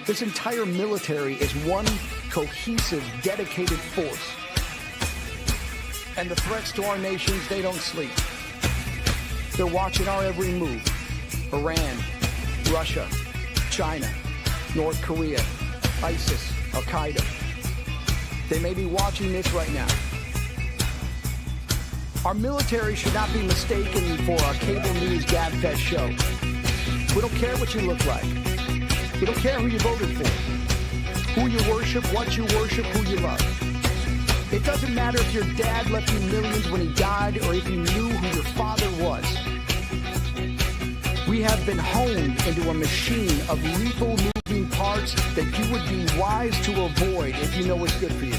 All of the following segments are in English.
This entire military is one cohesive, dedicated force. And the threats to our nations, they don't sleep. They're watching our every move. Iran, Russia, China, North Korea, ISIS, Al-Qaeda. They may be watching this right now. Our military should not be mistaken for a cable news gabfest show. We don't care what you look like. We don't care who you voted for, who you worship, what you worship, who you love. It doesn't matter if your dad left you millions when he died or if you knew who your father was. We have been honed into a machine of lethal moving parts that you would be wise to avoid if you know what's good for you.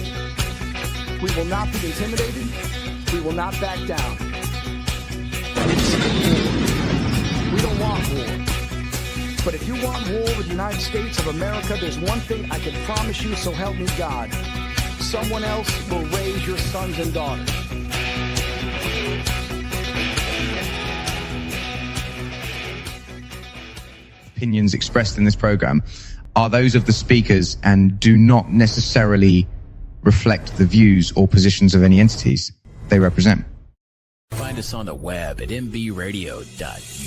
We will not be intimidated. We will not back down. We don't want war. But if you want war with the United States of America, there's one thing I can promise you, so help me God. Someone else will raise your sons and daughters. Opinions expressed in this program are those of the speakers and do not necessarily reflect the views or positions of any entities they represent. Find us on the web at mbradio.us.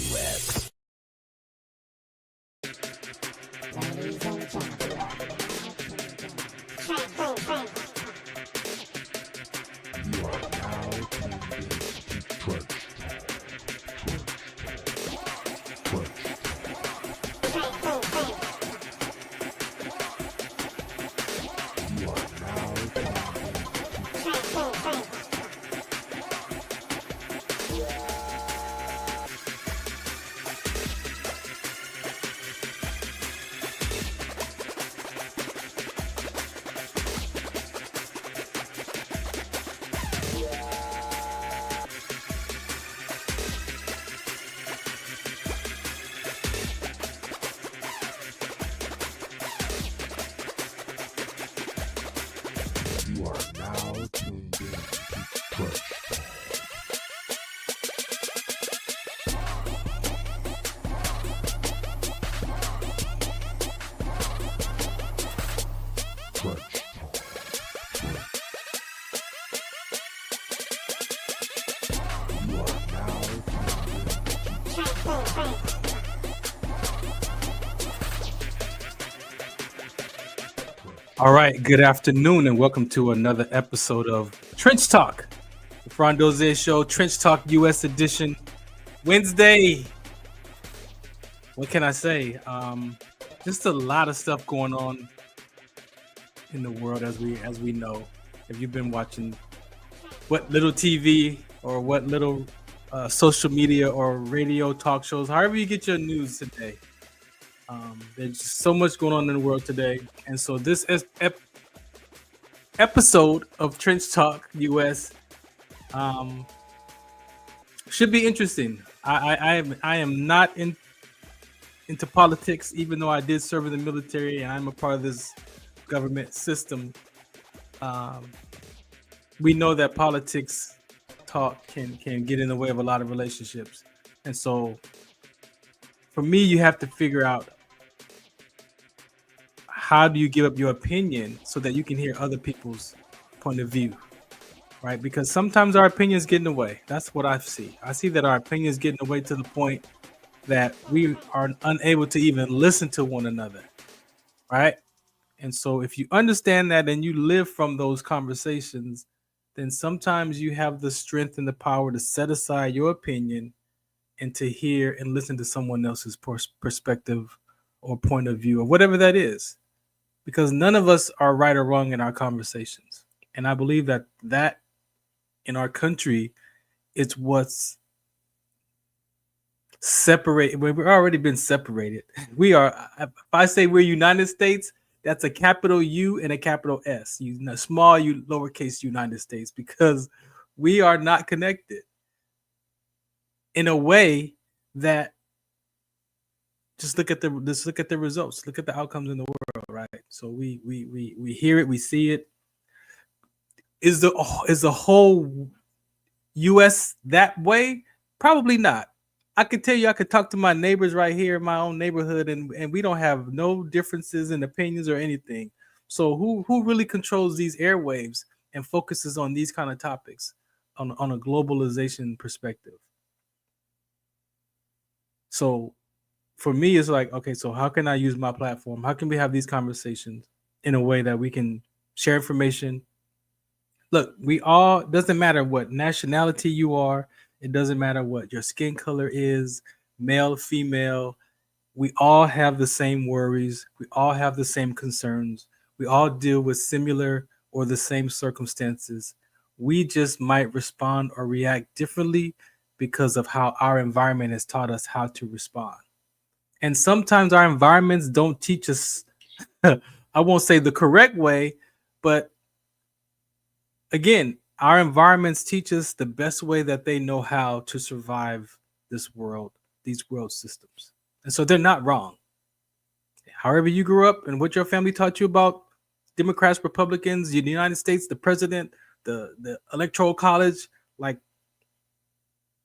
All right, good afternoon and welcome to another episode of Trench Talk, the Farron Dozier Show, Trench Talk US edition, Wednesday. What can I say? Just a lot of stuff going on in the world as we know. If you've been watching what little TV or what little social media or radio talk shows, however you get your news today. There's just so much going on in the world today, and so this episode of Trench Talk US should be interesting. I am not into politics, even though I did serve in the military and I'm a part of this government system. We know that politics talk can get in the way of a lot of relationships, and so for me, you have to figure out how do you give up your opinion so that you can hear other people's point of view, right? Because sometimes our opinions get in the way. That's what I see. I see that our opinions get in the way to the point that we are unable to even listen to one another, right? And so if you understand that and you live from those conversations, then sometimes you have the strength and the power to set aside your opinion and to hear and listen to someone else's perspective or point of view or whatever that is. Because none of us are right or wrong in our conversations. And I believe that in our country, it's what's separated. We've already been separated. We are, if I say we're United States, that's a capital U and a capital S, small U, lowercase United States, because we are not connected in a way that just look at the results, look at the outcomes in the world, right? So we hear it, we see it. Is the whole U.S. that way? Probably not. I could tell you, I could talk to my neighbors right here in my own neighborhood, and we don't have no differences in opinions or anything. So who really controls these airwaves and focuses on these kind of topics on a globalization perspective? So for me, it's like, okay, so how can I use my platform? How can we have these conversations in a way that we can share information? Look, we all, doesn't matter what nationality you are, it doesn't matter what your skin color is, male, female, we all have the same worries, we all have the same concerns, we all deal with similar or the same circumstances. We just might respond or react differently because of how our environment has taught us how to respond. And sometimes our environments don't teach us, I won't say the correct way, but again, our environments teach us the best way that they know how to survive this world, these world systems. And so they're not wrong. However you grew up and what your family taught you about Democrats, Republicans, the United States, the president, the electoral college, like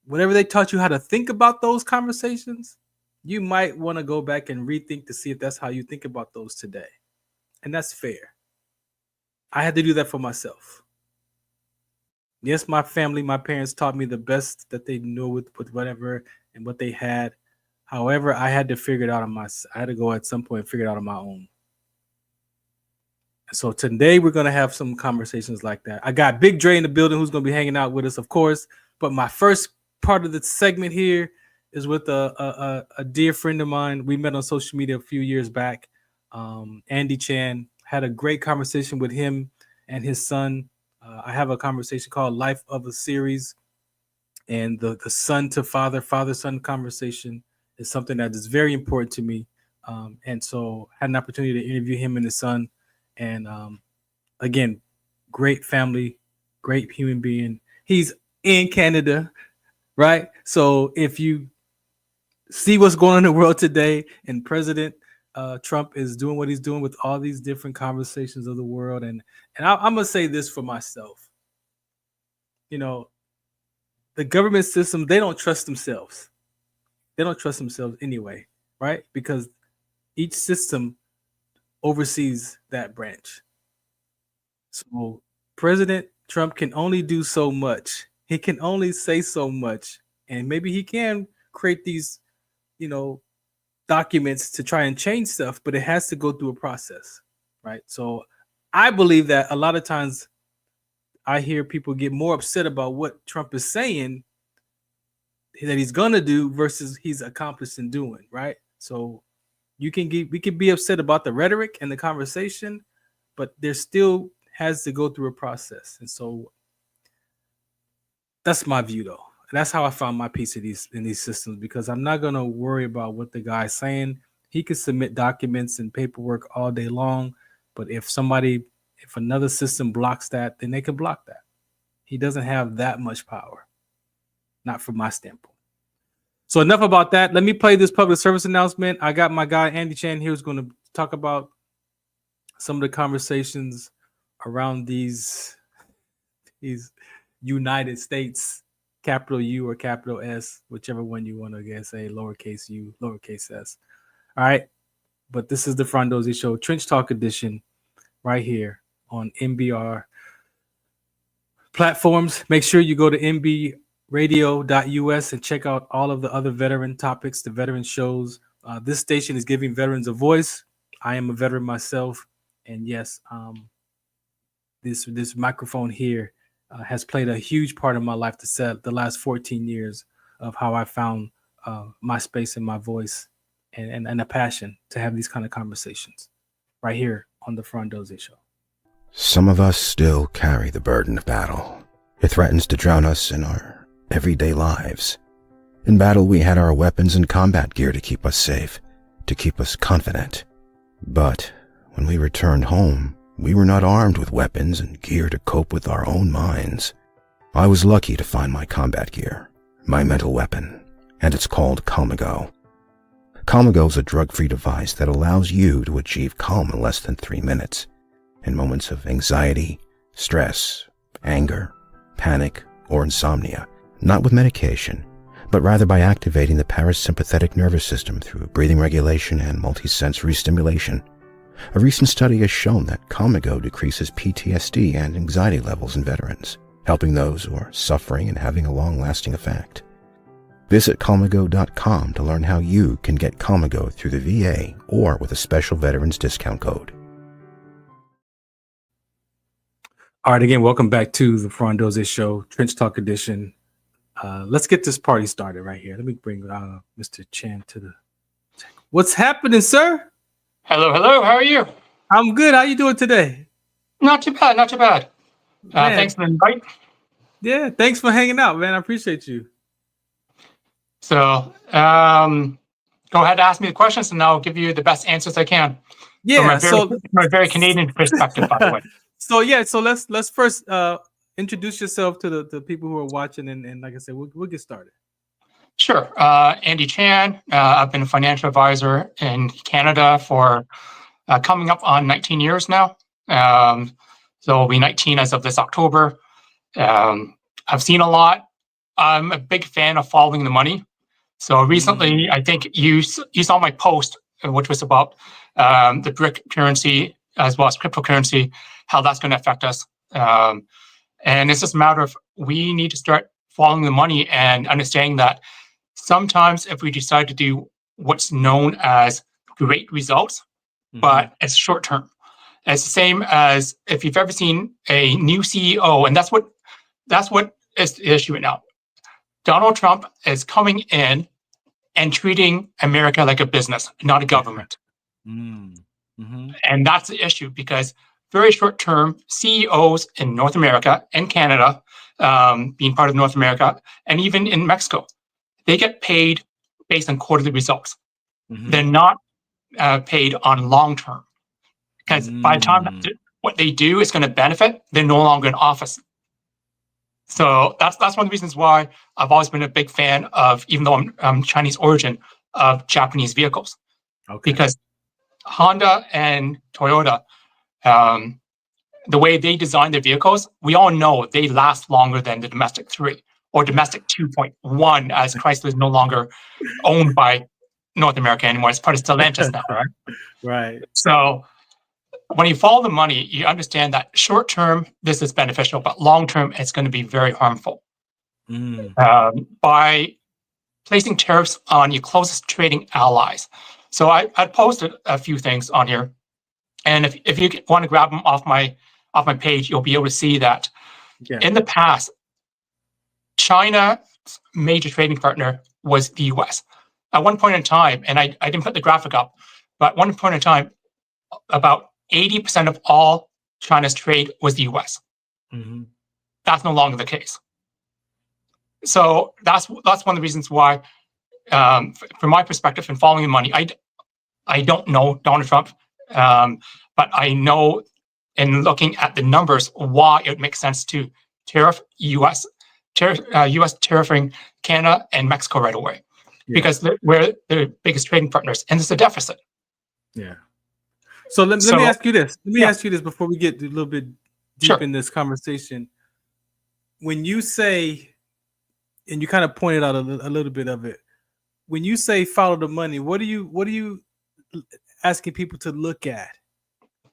whatever they taught you how to think about those conversations, you might want to go back and rethink to see if that's how you think about those today. And that's fair. I had to do that for myself. Yes, my family, my parents taught me the best that they knew with whatever and what they had. However, I had to figure it out I had to go at some point and figure it out on my own. So today we're going to have some conversations like that. I got Big Dre in the building who's going to be hanging out with us, of course. But my first part of the segment here is with a dear friend of mine. We met on social media a few years back. Andy Chan. Had a great conversation with him and his son. I have a conversation called Life of a Series. And the son to father, father-son conversation is something that is very important to me. And so had an opportunity to interview him and his son. And again, great family, great human being. He's in Canada, right? So if you see what's going on in the world today, and President Trump is doing what he's doing with all these different conversations of the world, and I'm gonna say this for myself. You know, the government system, they don't trust themselves. They don't trust themselves anyway, right? Because each system oversees that branch. So President Trump can only do so much. He can only say so much, and maybe he can create these, documents to try and change stuff, but it has to go through a process, right? So I believe that a lot of times I hear people get more upset about what Trump is saying that he's gonna do versus he's accomplished in doing, right? So we can be upset about the rhetoric and the conversation, but there still has to go through a process. And so that's my view, though. And that's how I found my piece of in these systems, because I'm not gonna worry about what the guy's saying. He can submit documents and paperwork all day long, but if another system blocks that, then they can block that. He doesn't have that much power, not from my standpoint. So enough about that. Let me play this public service announcement. I got my guy Andy Chan here who's going to talk about some of the conversations around these United States, capital U or capital S, whichever one you want to say, lowercase u, lowercase s. All right. But this is the Farron Dozier Show, Trench Talk Edition, right here on MBR platforms. Make sure you go to mbradio.us and check out all of the other veteran topics, the veteran shows. This station is giving veterans a voice. I am a veteran myself. And yes, this microphone here has played a huge part of my life the last 14 years of how I found my space and my voice and a passion to have these kind of conversations right here on the Farron Dozier Show. Some of us still carry the burden of battle. It threatens to drown us in our everyday lives. In battle, we had our weapons and combat gear to keep us safe, to keep us confident. But when we returned home, we were not armed with weapons and gear to cope with our own minds. I was lucky to find my combat gear, my mental weapon, and it's called Calmago. Calmago is a drug-free device that allows you to achieve calm in less than 3 minutes in moments of anxiety, stress, anger, panic, or insomnia. Not with medication, but rather by activating the parasympathetic nervous system through breathing regulation and multisensory stimulation. A recent study has shown that Comigo decreases PTSD and anxiety levels in veterans, helping those who are suffering and having a long-lasting effect. Visit Comigo.com to learn how you can get Comigo through the VA or with a special veterans discount code. All right, again, welcome back to the Farron Dozier Show, Trench Talk Edition. Let's get this party started right here. Let me bring Mr. Chan to the... What's happening, sir? Hello, hello. How are you? I'm good. How you doing today? Not too bad, not too bad. Thanks for the invite. Yeah, thanks for hanging out, man. I appreciate you. So, go ahead and ask me the questions, and I'll give you the best answers I can. Yeah, from a very Canadian perspective, by the way. So let's first introduce yourself to the people who are watching, and like I said, we'll get started. Sure. Andy Chan. I've been a financial advisor in Canada for coming up on 19 years now. So it'll be 19 as of this October. I've seen a lot. I'm a big fan of following the money. So recently, I think you saw my post, which was about the BRIC currency as well as cryptocurrency, how that's going to affect us. And it's just a matter of we need to start following the money and understanding that sometimes if we decide to do what's known as great results, but it's short term. It's the same as if you've ever seen a new CEO, and that's what is the issue right now. Donald Trump is coming in and treating America like a business, not a government. And that's the issue, because very short term CEOs in North America and Canada, being part of North America, and even in Mexico, they get paid based on quarterly results. They're not paid on long term, because by the time what they do is going to benefit, they're no longer in office. So that's one of the reasons why I've always been a big fan of, even though I'm Chinese origin, of Japanese vehicles. Because Honda and Toyota, the way they design their vehicles, we all know they last longer than the domestic 3 or domestic 2.1, as Chrysler is no longer owned by North America anymore. It's part of Stellantis now, right? Right. So when you follow the money, you understand that short term, this is beneficial, but long term, it's going to be very harmful. By placing tariffs on your closest trading allies. So I posted a few things on here, and if you want to grab them off my page, you'll be able to see that in the past, China's major trading partner was the U.S. At one point in time, and I didn't put the graphic up, but at one point in time, about 80% of all China's trade was the U.S. That's no longer the case. So that's one of the reasons why, from my perspective, in following the money, I don't know Donald Trump, but I know in looking at the numbers why it makes sense to tariff U.S. tariffing Canada and Mexico right away, because we're the biggest trading partners, and it's a deficit. Yeah. So let me ask you this. Let me ask you this before we get a little bit deep in this conversation. When you say, and you kind of pointed out a little bit of it, when you say follow the money, what are you asking people to look at?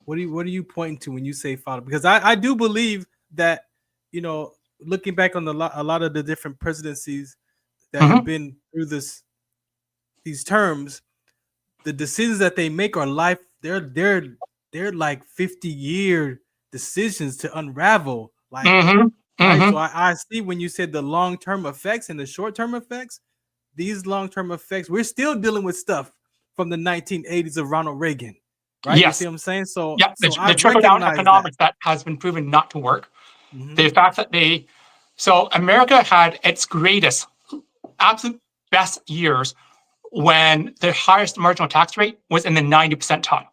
What are you pointing to when you say follow? Because I do believe that, looking back on a lot of the different presidencies that have been through these terms, the decisions that they make are life. They're like 50-year decisions to unravel. Like, right? So I see when you said the long-term effects and the short-term effects, these long-term effects, we're still dealing with stuff from the 1980s of Ronald Reagan. Right? Yes. You see what I'm saying? So the trickle-down economics that has been proven not to work. The fact that so America had its greatest, absolute best years when the highest marginal tax rate was in the 90 percentile.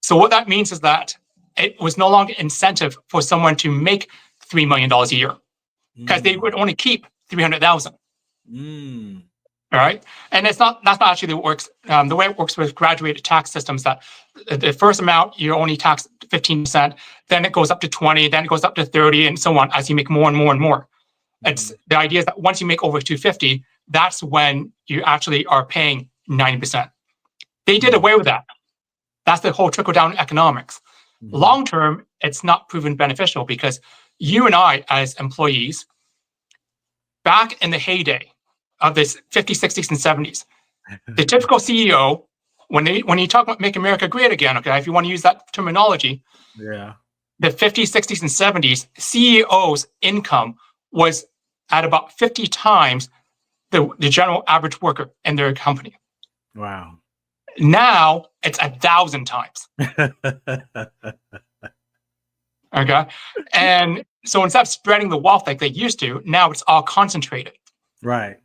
So what that means is that it was no longer incentive for someone to make $3 million a year, because they would only keep $300,000. All right, and that's not actually the way it works. The way it works with graduated tax systems, that the first amount you're only taxed 15%, then it goes up to 20, then it goes up to 30, and so on as you make more and more and more. It's the idea is that once you make over 250, that's when you actually are paying 90%. They did away with that. That's the whole trickle-down economics. Long term, it's not proven beneficial because you and I, as employees, back in the heyday of this 50s, 60s, and 70s, the typical CEO, when you talk about make America great again, okay, if you want to use that terminology, Yeah. the 50s, 60s, and 70s, CEO's income was at about 50 times the general average worker in their company. Wow. Now it's 1,000 times. Okay. And so instead of spreading the wealth like they used to, now it's all concentrated. Right.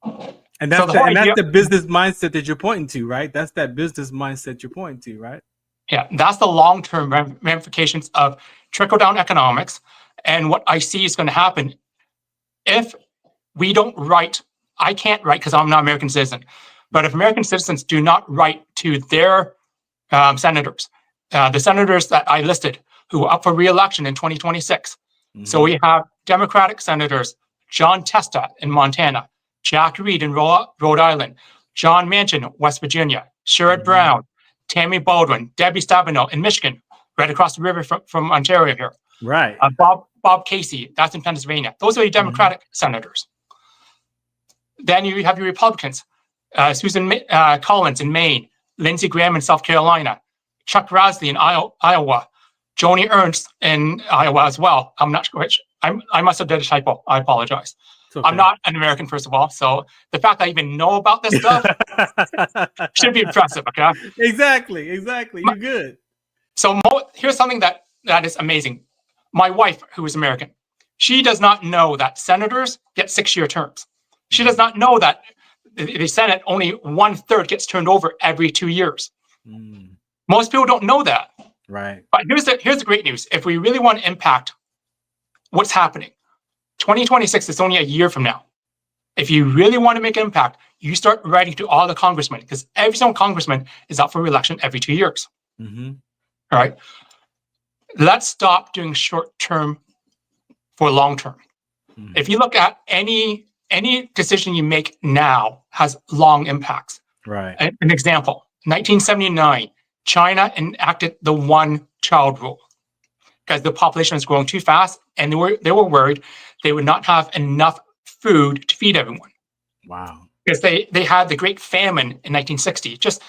And that's, So that's the business mindset that you're pointing to, right? That's that business mindset you're pointing to, right? Yeah, that's the long-term ramifications of trickle-down economics. And what I see is going to happen if we don't write, I can't write because I'm not an American citizen, but if American citizens do not write to their senators, the senators that I listed who are up for re-election in 2026. So we have Democratic senators, John Testa in Montana, Jack Reed in Rhode Island, John Manchin, West Virginia, Sherrod Brown, Tammy Baldwin, Debbie Stabenow in Michigan, right across the river from Ontario here. Right. Bob Casey, that's in Pennsylvania. Those are the Democratic senators. Then you have your Republicans, Susan Collins in Maine, Lindsey Graham in South Carolina, Chuck Grassley in Iowa, Joni Ernst in Iowa as well. I'm not sure which. I must have did a typo. I apologize. Okay. I'm not an American, first of all. So the fact that I even know about this stuff should be impressive. Okay. Exactly. You're good. So here's something that is amazing. My wife, who is American, she does not know that senators get 6-year terms. She does not know that the Senate only 1/3 gets turned over every 2 years. Most people don't know that. Right. But here's the great news. If we really want to impact what's happening, 2026 is only a year from now. If you really want to make an impact, you start writing to all the congressmen, because every single congressman is up for re-election every 2 years. All right. Let's stop doing short-term for long-term. If you look at any decision you make now has long impacts. Right. An example, 1979, China enacted the one-child rule because the population was growing too fast, and they were worried they would not have enough food to feed everyone. Wow. Because they had the Great Famine in 1960, just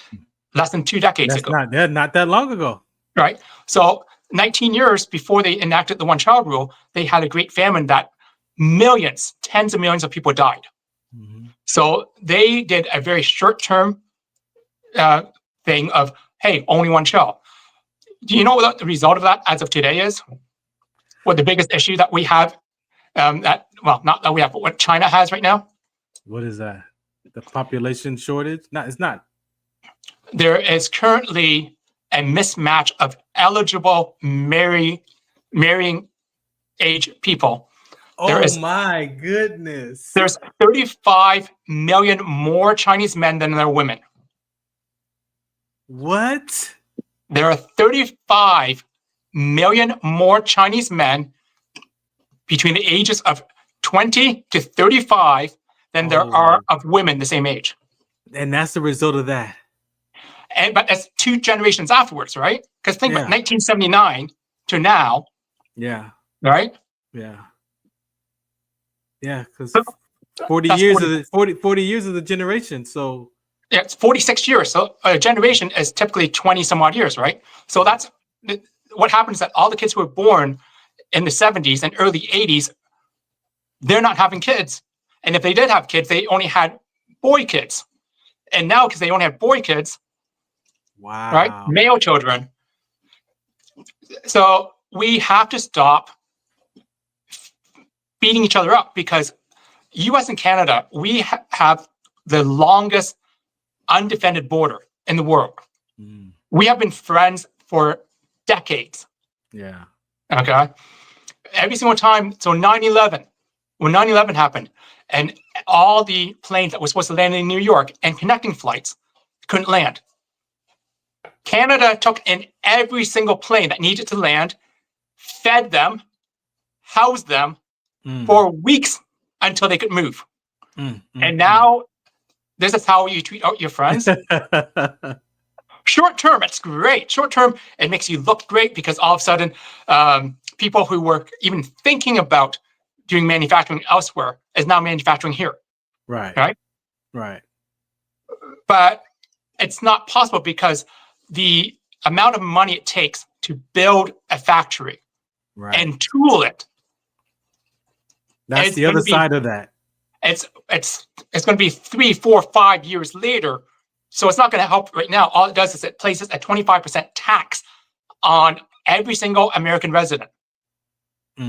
less than 2 decades ago. Not that long ago. Right. So 19 years before they enacted the one-child rule, they had a Great Famine that millions, tens of millions of people died. So they did a very short-term thing of, hey, only one child. Do you know what the result of that as of today is? What the biggest issue that we have, not that we have, but what China has right now? What is that? The population shortage? No, it's not. There is currently a mismatch of eligible marrying age people. My goodness. There's 35 million more Chinese men than there are women. What? There are 35 million more Chinese men between the ages of 20 to 35 than there are of women the same age. And that's the result of that. But that's 2 generations afterwards, right? Because think about 1979 to now. Yeah. Right? Yeah. Yeah, because 40 years of the generation. So yeah, it's 46 years. So a generation is typically 20 some odd years, right? So that's what happens, that all the kids who were born in the 70s and early 80s, they're not having kids. And if they did have kids, they only had boy kids. And now, because they only have boy kids, right? Male children. So we have to stop beating each other up, because US and Canada, we have the longest undefended border in the world. We have been friends for decades. Yeah. Okay. Every single time. So 9/11, when 9/11 happened, and all the planes that were supposed to land in New York and connecting flights couldn't land, Canada took in every single plane that needed to land, fed them, housed them, for weeks until they could move. And now this is how you treat out your friends. Short term, it's great. Short term, it makes you look great because all of a sudden, people who were even thinking about doing manufacturing elsewhere is now manufacturing here. Right. But it's not possible because the amount of money it takes to build a factory and tool it. That's the other side of that. It's going to be 3, 4, 5 years later. So it's not going to help right now. All it does is it places a 25% tax on every single American resident.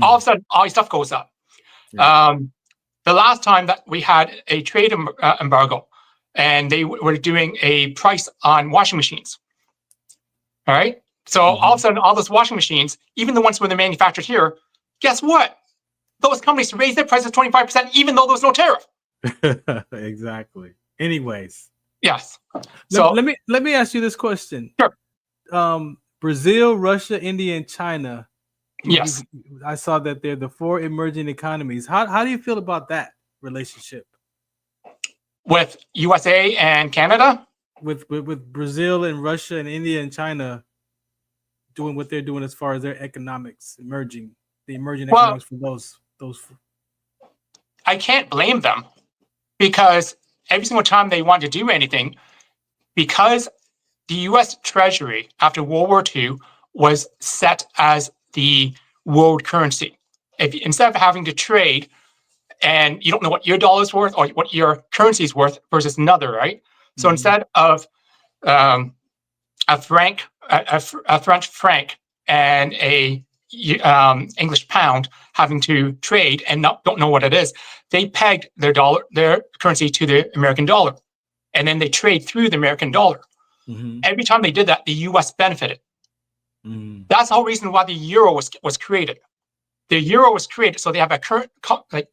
All of a sudden, all your stuff goes up. The last time that we had a trade embargo, and they were doing a price on washing machines. All right. So all of a sudden, all those washing machines, even the ones when they're manufactured here, guess what? Those companies raised their prices 25%, even though there was no tariff. Exactly. Anyways. Yes. So let me ask you this question. Sure. Brazil, Russia, India, and China. Yes. I saw that they're the 4 emerging economies. How do you feel about that relationship? With USA and Canada? With Brazil and Russia and India and China doing what they're doing as far as their economics, the emerging economics for those. I can't blame them because every single time they want to do anything, because the U.S. Treasury after World War II was set as the world currency. Instead of having to trade and you don't know what your dollar is worth or what your currency is worth versus another, right? So instead of a French franc and a English pound having to trade and don't know what it is, they pegged their currency to the American dollar, and then they trade through the American dollar. Every time they did that, the U.S. benefited. That's the whole reason why the euro was created. The euro was created so they have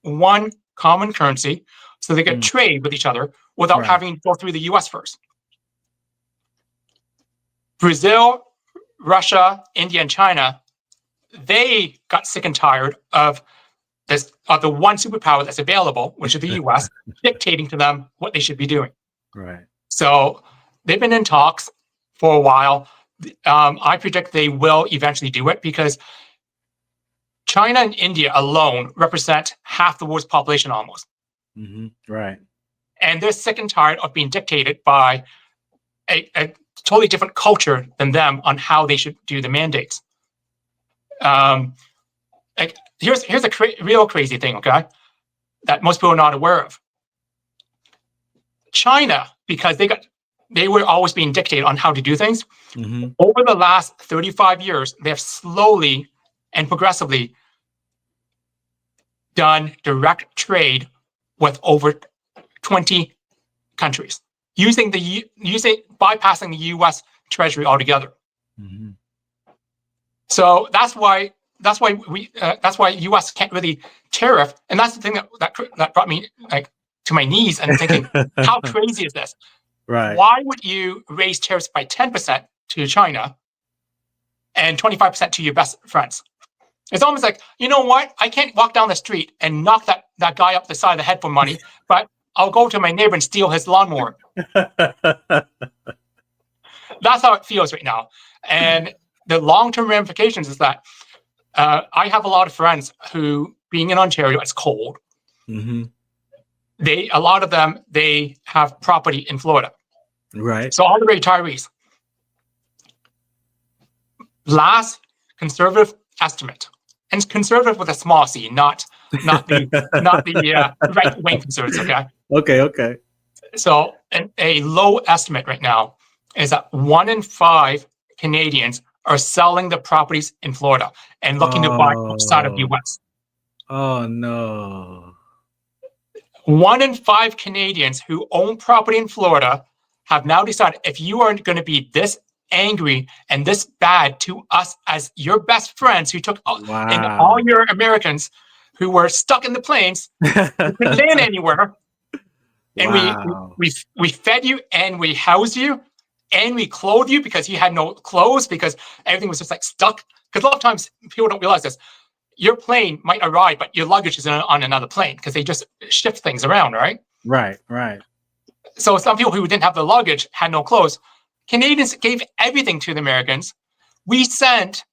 one common currency, so they could trade with each other without having to go through the U.S. first. Brazil, Russia, India, and China, they got sick and tired of the one superpower that's available, which is the U.S., dictating to them what they should be doing. Right. So they've been in talks for a while. I predict they will eventually do it because China and India alone represent half the world's population almost. Right. And they're sick and tired of being dictated by a totally different culture than them on how they should do the mandates. Here's a real crazy thing, okay, that most people are not aware of. China, because they were always being dictated on how to do things. Over the last 35 years, they have slowly and progressively done direct trade with over 20 countries, bypassing the U.S. Treasury altogether. So that's why U.S. can't really tariff, and that's the thing that brought me to my knees and thinking, how crazy is this? Right. Why would you raise tariffs by 10% to China and 25% to your best friends? It's almost like, you know what? I can't walk down the street and knock that guy up the side of the head for money, but I'll go to my neighbor and steal his lawnmower. That's how it feels right now. And the long-term ramifications is that I have a lot of friends who, being in Ontario, it's cold. A lot of them, they have property in Florida. Right. So all the retirees. Last conservative estimate, and conservative with a small c, not the right-wing conservatives. Okay. So a low estimate right now is that 1 in 5 Canadians are selling the properties in Florida and looking to buy outside of the U.S. Oh no. 1 in 5 Canadians who own property in Florida have now decided, if you are going to be this angry and this bad to us as your best friends who took and all your Americans who were stuck in the plains, who couldn't land anywhere, and we fed you and we housed you and we clothed you because you had no clothes because everything was just stuck. Because a lot of times people don't realize this. your plane might arrive, but your luggage is on another plane because they just shift things around, right? Right, right. So some people who didn't have the luggage had no clothes. Canadians gave everything to the Americans. We sent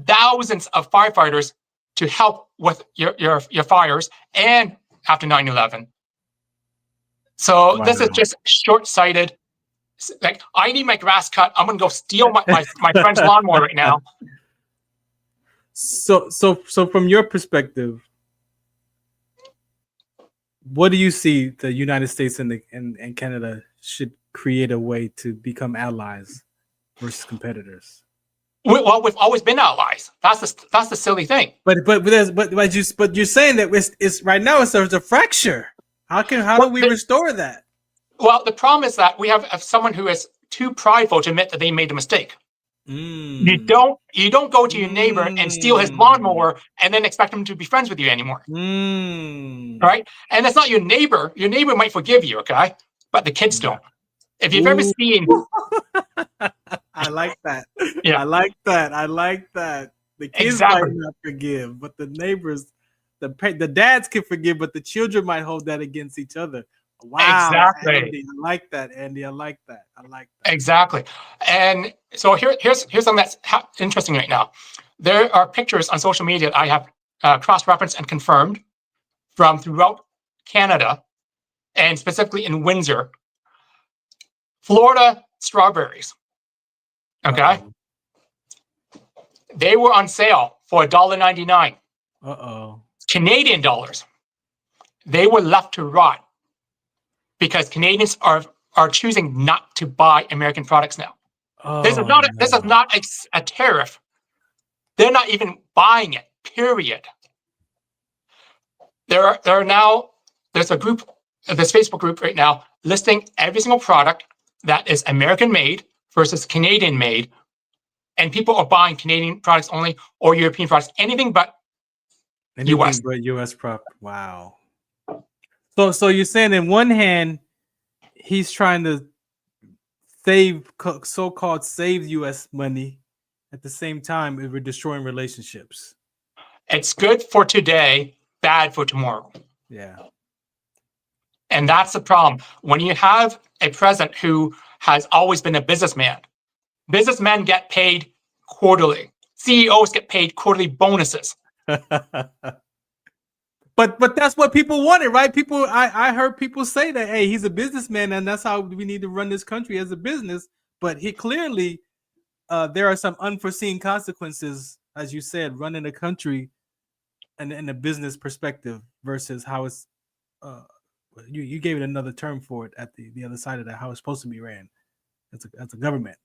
thousands of firefighters to help with your fires and after 9/11. So this is just short-sighted. Like, I need my grass cut. I'm going to go steal my friend's lawnmower right now. So from your perspective, what do you see the United States and Canada should create a way to become allies versus competitors? Well, we've always been allies. That's the silly thing. But you're saying that it's right now there's a fracture. How do we restore that? Well, the problem is that we have someone who is too prideful to admit that they made a mistake. You don't go to your neighbor and steal his lawnmower and then expect him to be friends with you anymore. Right? And that's not your neighbor. Your neighbor might forgive you, okay? But the kids don't. If you've ever seen I like that. Yeah. I like that. The kids might not forgive, but the neighbors, the dads can forgive, but the children might hold that against each other. Wow. Exactly. Andy, I like that, Andy. I like that. Exactly. And so here's something that's interesting right now. There are pictures on social media that I have cross-referenced and confirmed from throughout Canada, and specifically in Windsor. Florida strawberries. Okay. They were on sale for $1.99. Canadian dollars. They were left to rot because Canadians are choosing not to buy American products now. This is not a tariff. They're not even buying it. Period. There's a group, this Facebook group right now, listing every single product that is American made versus Canadian made, and people are buying Canadian products only or European products, anything but US. But US product. Wow. So you're saying in one hand, he's trying to so-called save US money. At the same time, we're destroying relationships. It's good for today, bad for tomorrow. Yeah. And that's the problem. When you have a president who has always been a businessman, businessmen get paid quarterly. CEOs get paid quarterly bonuses. But that's what people wanted, right? I heard people say that, hey, he's a businessman and that's how we need to run this country as a business. But he clearly, there are some unforeseen consequences, as you said, running a country in a business perspective versus how it's, you gave it another term for it at the other side of that, how it's supposed to be ran as a government.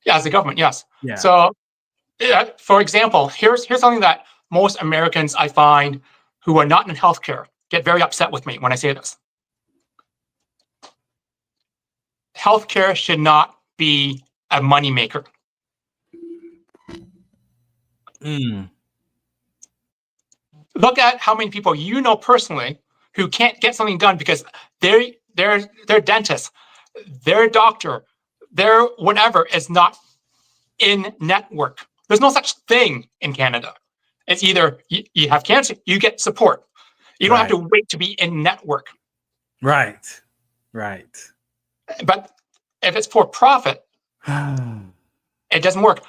Yeah, as a government, yes. Yeah. So, for example, here's something that most Americans I find who are not in healthcare get very upset with me when I say this. Healthcare should not be a moneymaker. Look at how many people you know personally who can't get something done because their dentist, their doctor, their whatever is not in network. There's no such thing in Canada. It's either you have cancer, you get support. You don't have to wait to be in network. Right. But if it's for profit, it doesn't work.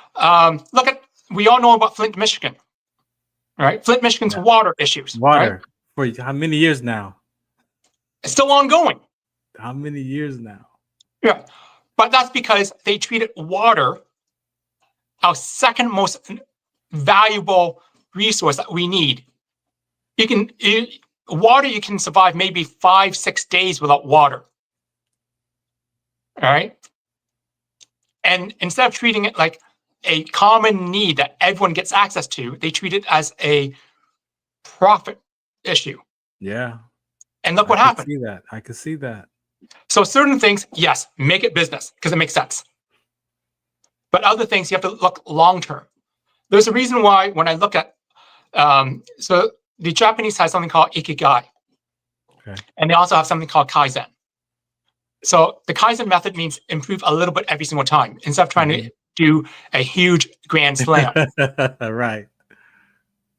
We all know about Flint, Michigan, right? Flint, Michigan's water issues. Water. Right? For how many years now? It's still ongoing. How many years now? Yeah. But that's because they treated water our second most valuable resource that we need. You can survive maybe 5-6 days without water. All right. And instead of treating it like a common need that everyone gets access to, they treat it as a profit issue. Yeah. And look what happened. I can see that. So certain things, yes, make it business because it makes sense. But other things, you have to look long-term. There's a reason why when I look at, so the Japanese have something called ikigai. Okay. And they also have something called kaizen. So the kaizen method means improve a little bit every single time instead of trying to do a huge grand slam. Right.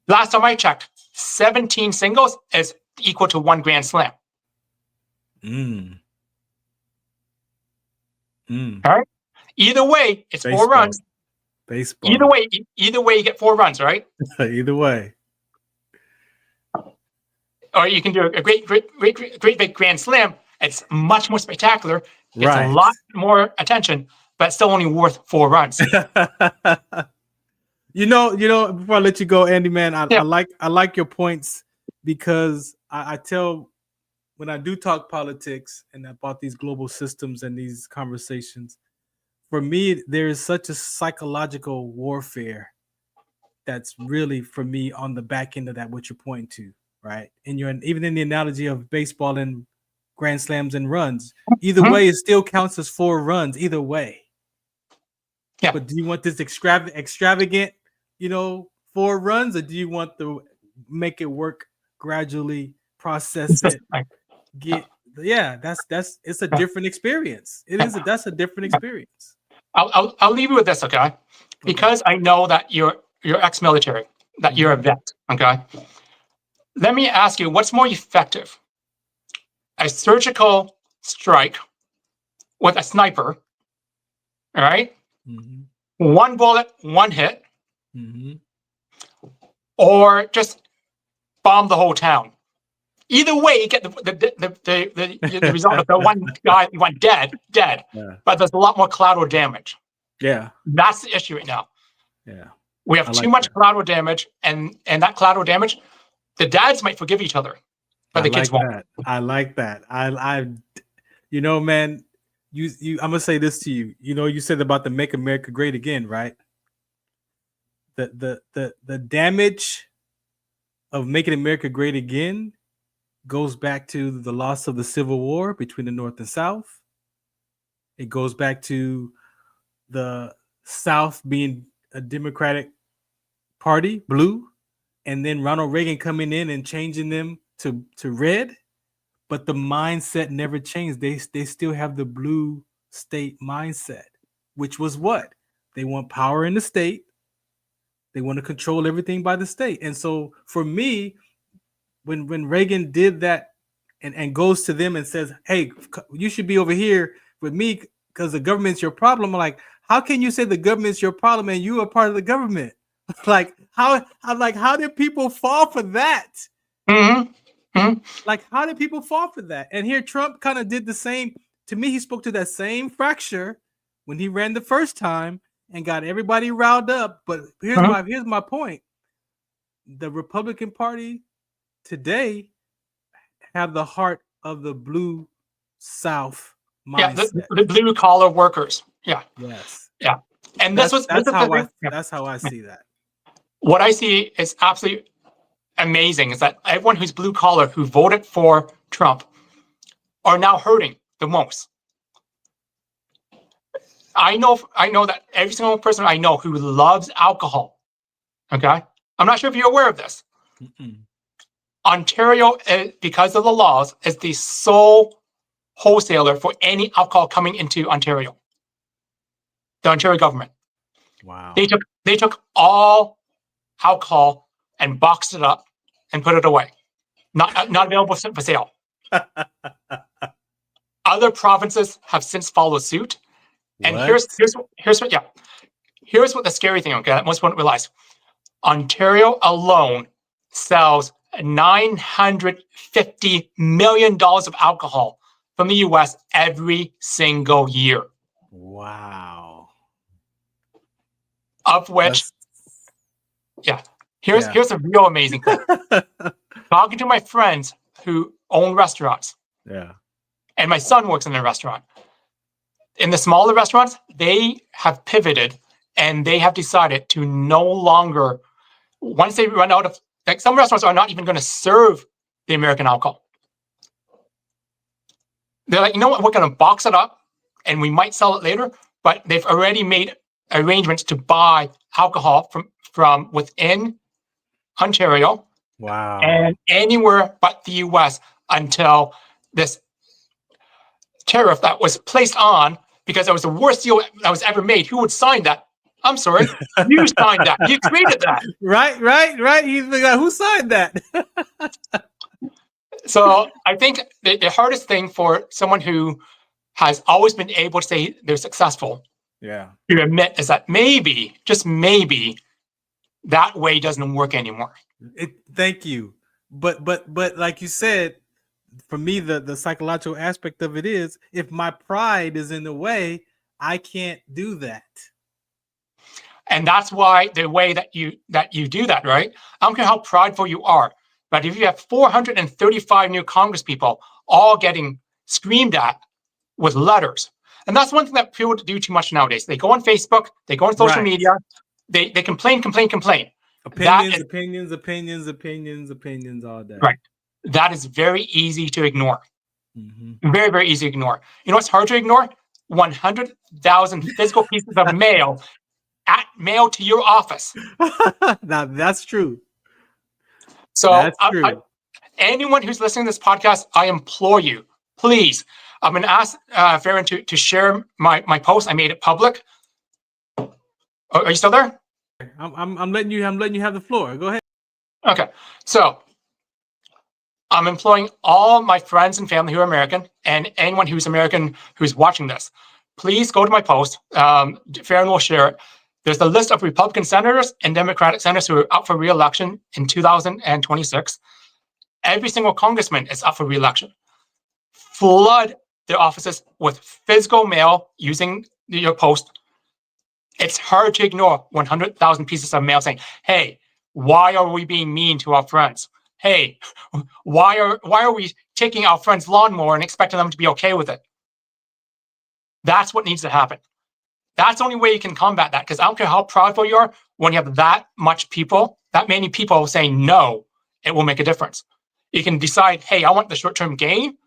Last time I checked, 17 singles is equal to 1 Grand Slam. All right. Either way, it's Baseball. 4 runs. Baseball. Either way, you get 4 runs, right? Either way. Or you can do a great big Grand Slam. It's much more spectacular. Gets Right. a lot more attention, but still only worth 4 runs. You know, before I let you go, Andy, man, I like your points, because I tell, when I do talk politics and about these global systems and these conversations, for me, there is such a psychological warfare that's really, for me, on the back end of that, what you're pointing to, right? And even in the analogy of baseball and Grand Slams and runs, either way, it still counts as 4 runs, either way. Yeah. But do you want this extravagant, 4 runs, or do you want to make it work gradually, process it, that's it's a different experience. That's a different experience. I'll leave you with this, okay? Because I know that you're ex-military, that you're a vet, okay? Let me ask you, what's more effective? A surgical strike with a sniper, all right? 1 bullet, 1 hit, or just bomb the whole town. Either way, you get the result of the one guy you want dead, but there's a lot more collateral damage. Yeah. That's the issue right now. Yeah. We have too much collateral damage, and that collateral damage, the dads might forgive each other, but the kids won't. I like that. Man, I'm gonna say this to you. You said about the Make America Great Again, right? The damage of making America great again goes back to the loss of the Civil War between the North and South. It goes back to the South being a Democratic Party, blue, and then Ronald Reagan coming in and changing them to red. But the mindset never changed. They still have the blue state mindset, which was what? They want power in the state. They want to control everything by the state. And so for me, when Reagan did that and goes to them and says, hey, you should be over here with me because the government's your problem. I'm like, how can you say the government's your problem and you are part of the government? How did people fall for that? Like, how did people fall for that? And here Trump kind of did the same. To me, he spoke to that same fracture when he ran the first time and got everybody riled up. But here's my point. The Republican Party today have the heart of the blue South mindset. Yeah, the blue collar workers. Yeah. Yes. Yeah. And that's how I see that. What I see is absolutely amazing is that everyone who's blue collar who voted for Trump are now hurting the most. I know that every single person I know who loves alcohol. Okay, I'm not sure if you're aware of this. Ontario, because of the laws, is the sole wholesaler for any alcohol coming into Ontario. The Ontario government. Wow. They took all alcohol and boxed it up and put it away. Not available for sale. Other provinces have since followed suit. And here's what the scary thing, okay, that most people don't realize. Ontario alone sells $950 million of alcohol from the US every single year. Wow. Of which, here's a real amazing thing. Talking to my friends who own restaurants. Yeah. And my son works in a restaurant. In the smaller restaurants, they have pivoted and they have decided to no longer, once they run out of, like some restaurants are not even going to serve the American alcohol. They're like, you know what, we're going to box it up and we might sell it later, but they've already made arrangements to buy alcohol from within Ontario. Wow. And anywhere but the US until this tariff that was placed on, because it was the worst deal that was ever made. Who would sign that I'm sorry. You signed that. You created that. Right. He's like, who signed that? So I think the hardest thing for someone who has always been able to say they're successful Yeah. to admit is that maybe, just maybe, that way doesn't work anymore. Thank you. But like you said, for me, the psychological aspect of it is, if my pride is in the way, I can't do that. And that's why the way that you do that, right? I don't care how prideful you are, but if you have 435 new Congress people all getting screamed at with letters, and that's one thing that people do too much nowadays. They go on Facebook, they go on social media, they complain. Opinions all day. Right. That is very easy to ignore. Mm-hmm. Very, very easy to ignore. You know what's hard to ignore? 100,000 physical pieces of mail mailed to your office. Now that's true. So that's true. Anyone who's listening to this podcast, I implore you, please. I'm going to ask Farron to share my post. I made it public. Are you still there? I'm letting you have the floor. Go ahead. Okay. So I'm employing all my friends and family who are American, and anyone who's American who's watching this. Please go to my post. Farron will share it. There's a list of Republican senators and Democratic senators who are up for re-election in 2026. Every single congressman is up for re-election. Flood their offices with physical mail using your post. It's hard to ignore 100,000 pieces of mail saying, hey, why are we being mean to our friends? Hey, why are we taking our friend's lawnmower and expecting them to be okay with it? That's what needs to happen. That's the only way you can combat that, because I don't care how proudful you are, when you have that many people saying no, it will make a difference. You can decide, hey, I want the short-term gain,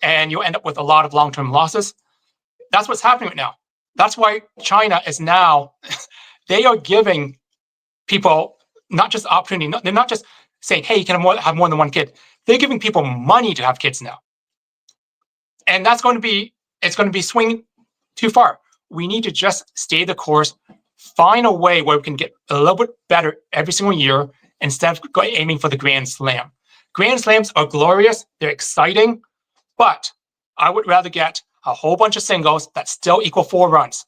and you'll end up with a lot of long-term losses. That's what's happening right now. That's why China is now, they are giving people not just opportunity, they're not just saying, hey, you can have more than one kid. They're giving people money to have kids now. And it's going to be swinging too far. We need to just stay the course, find a way where we can get a little bit better every single year instead of aiming for the Grand Slam. Grand Slams are glorious, they're exciting, but I would rather get a whole bunch of singles that still equal 4 runs.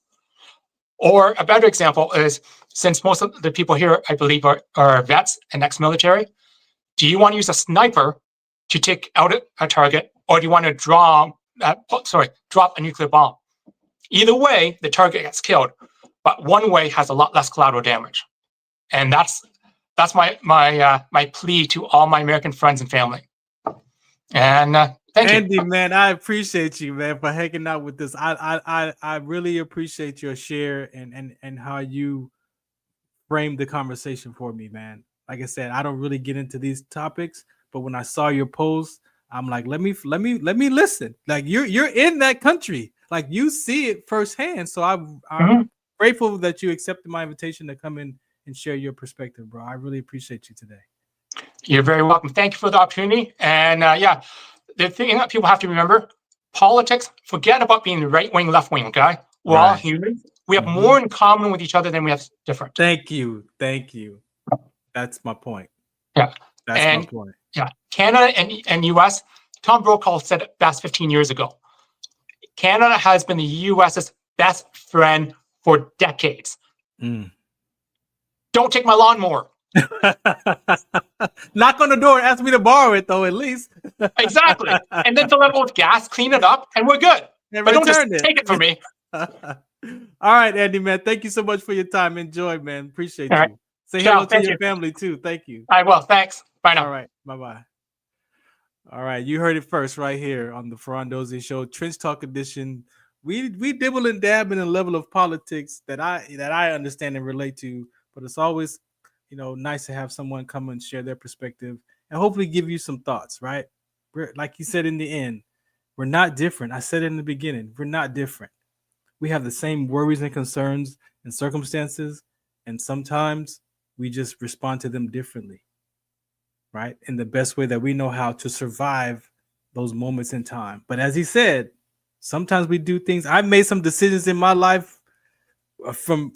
Or a better example is, since most of the people here, I believe, are vets and ex-military, do you want to use a sniper to take out a target, or do you want to drop a nuclear bomb? Either way, the target gets killed, but one way has a lot less collateral damage. And that's my plea to all my American friends and family. And thank you, Andy, man. I appreciate you, man, for hanging out with this. I really appreciate your share and how you framed the conversation for me, man. Like I said, I don't really get into these topics, but when I saw your post, I'm like, let me listen. Like you're in that country, like you see it firsthand. So I'm grateful that you accepted my invitation to come in and share your perspective, bro. I really appreciate you today. You're very welcome. Thank you for the opportunity. And the thing that people have to remember, politics, forget about being right wing, left wing, okay? We're all human. We have more in common with each other than we have different. Thank you. That's my point. Yeah. That's my point. Yeah. Canada and US, Tom Brokaw said it best 15 years ago. Canada has been the US's best friend for decades. Don't take my lawnmower. Knock on the door, ask me to borrow it, though, at least. Exactly. And then fill it with gas, clean it up, and we're good. And but don't just take it from me. All right, Andy, man. Thank you so much for your time. Enjoy, man. Appreciate you. Right. Say hello to your family, too. Thank you. I will. Thanks. Bye now. All right. Bye-bye. All right. You heard it first right here on the Farron Dozier Show, Trench Talk Edition. We dibble and dab in a level of politics that I understand and relate to, but it's always nice to have someone come and share their perspective and hopefully give you some thoughts, right? Like you said in the end, we're not different. I said it in the beginning, we're not different. We have the same worries and concerns and circumstances, and sometimes we just respond to them differently, right? In the best way that we know how to survive those moments in time. But as he said, sometimes we do things. I've made some decisions in my life from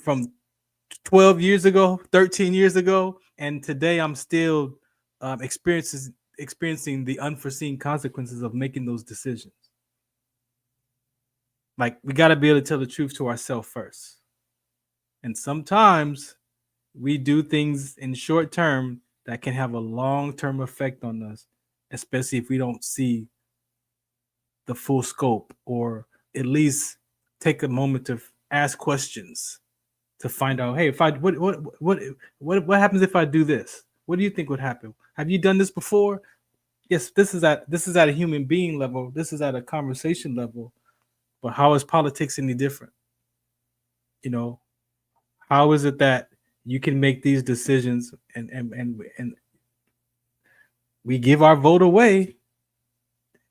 12 years ago, 13 years ago, and today I'm still experiencing the unforeseen consequences of making those decisions. Like, we got to be able to tell the truth to ourselves first. And sometimes we do things in short term that can have a long-term effect on us, especially if we don't see the full scope, or at least take a moment to ask questions to find out, hey, if I what happens if I do this? What do you think would happen? Have you done this before? Yes, this is at a human being level. This is at a conversation level. But how is politics any different? You know, how is it that you can make these decisions and we give our vote away,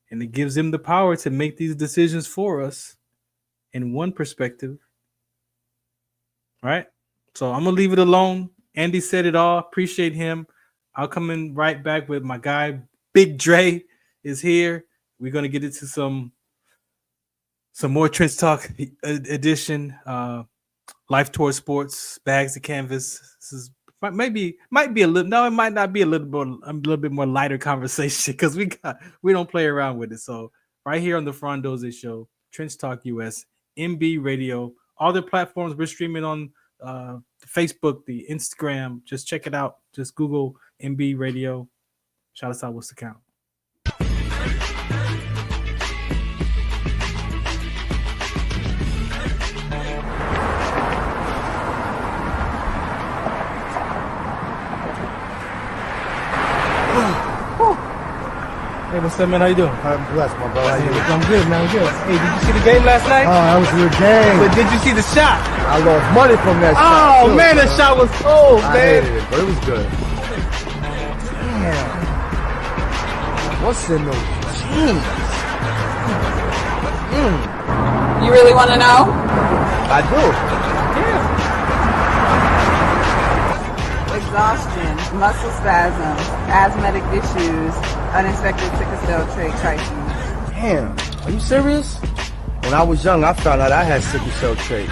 and it gives them the power to make these decisions for us in one perspective, right? So I'm gonna leave it alone. Andy said it all. Appreciate him. I'll come in right back with my guy. Big Dre is here. We're gonna get into some more Trench Talk edition. Life Tour Sports, Bags of Canvas. This is might be a little. No, it might not be a little bit more lighter conversation, because we don't play around with it. So right here on the Farron Dozier Show, Trench Talk US, MB Radio, all the platforms we're streaming on, Facebook, the Instagram. Just check it out. Just Google MB Radio. Shout us out. What's the count? Hey, what's up, man? How you doing? I'm blessed, my brother. How you doing? I'm good, man. I'm good. Hey, did you see the game last night? Oh, that was a good game. But did you see the shot? I lost money from that shot. Oh, too, man, that shot was cold, I man. hated it, but it was good. Damn. What's in those jeans? You really want to know? I do. Exhaustion, muscle spasms, asthmatic issues, unexpected sickle cell trait crises. Damn. Are you serious? When I was young, I found out I had sickle cell trait.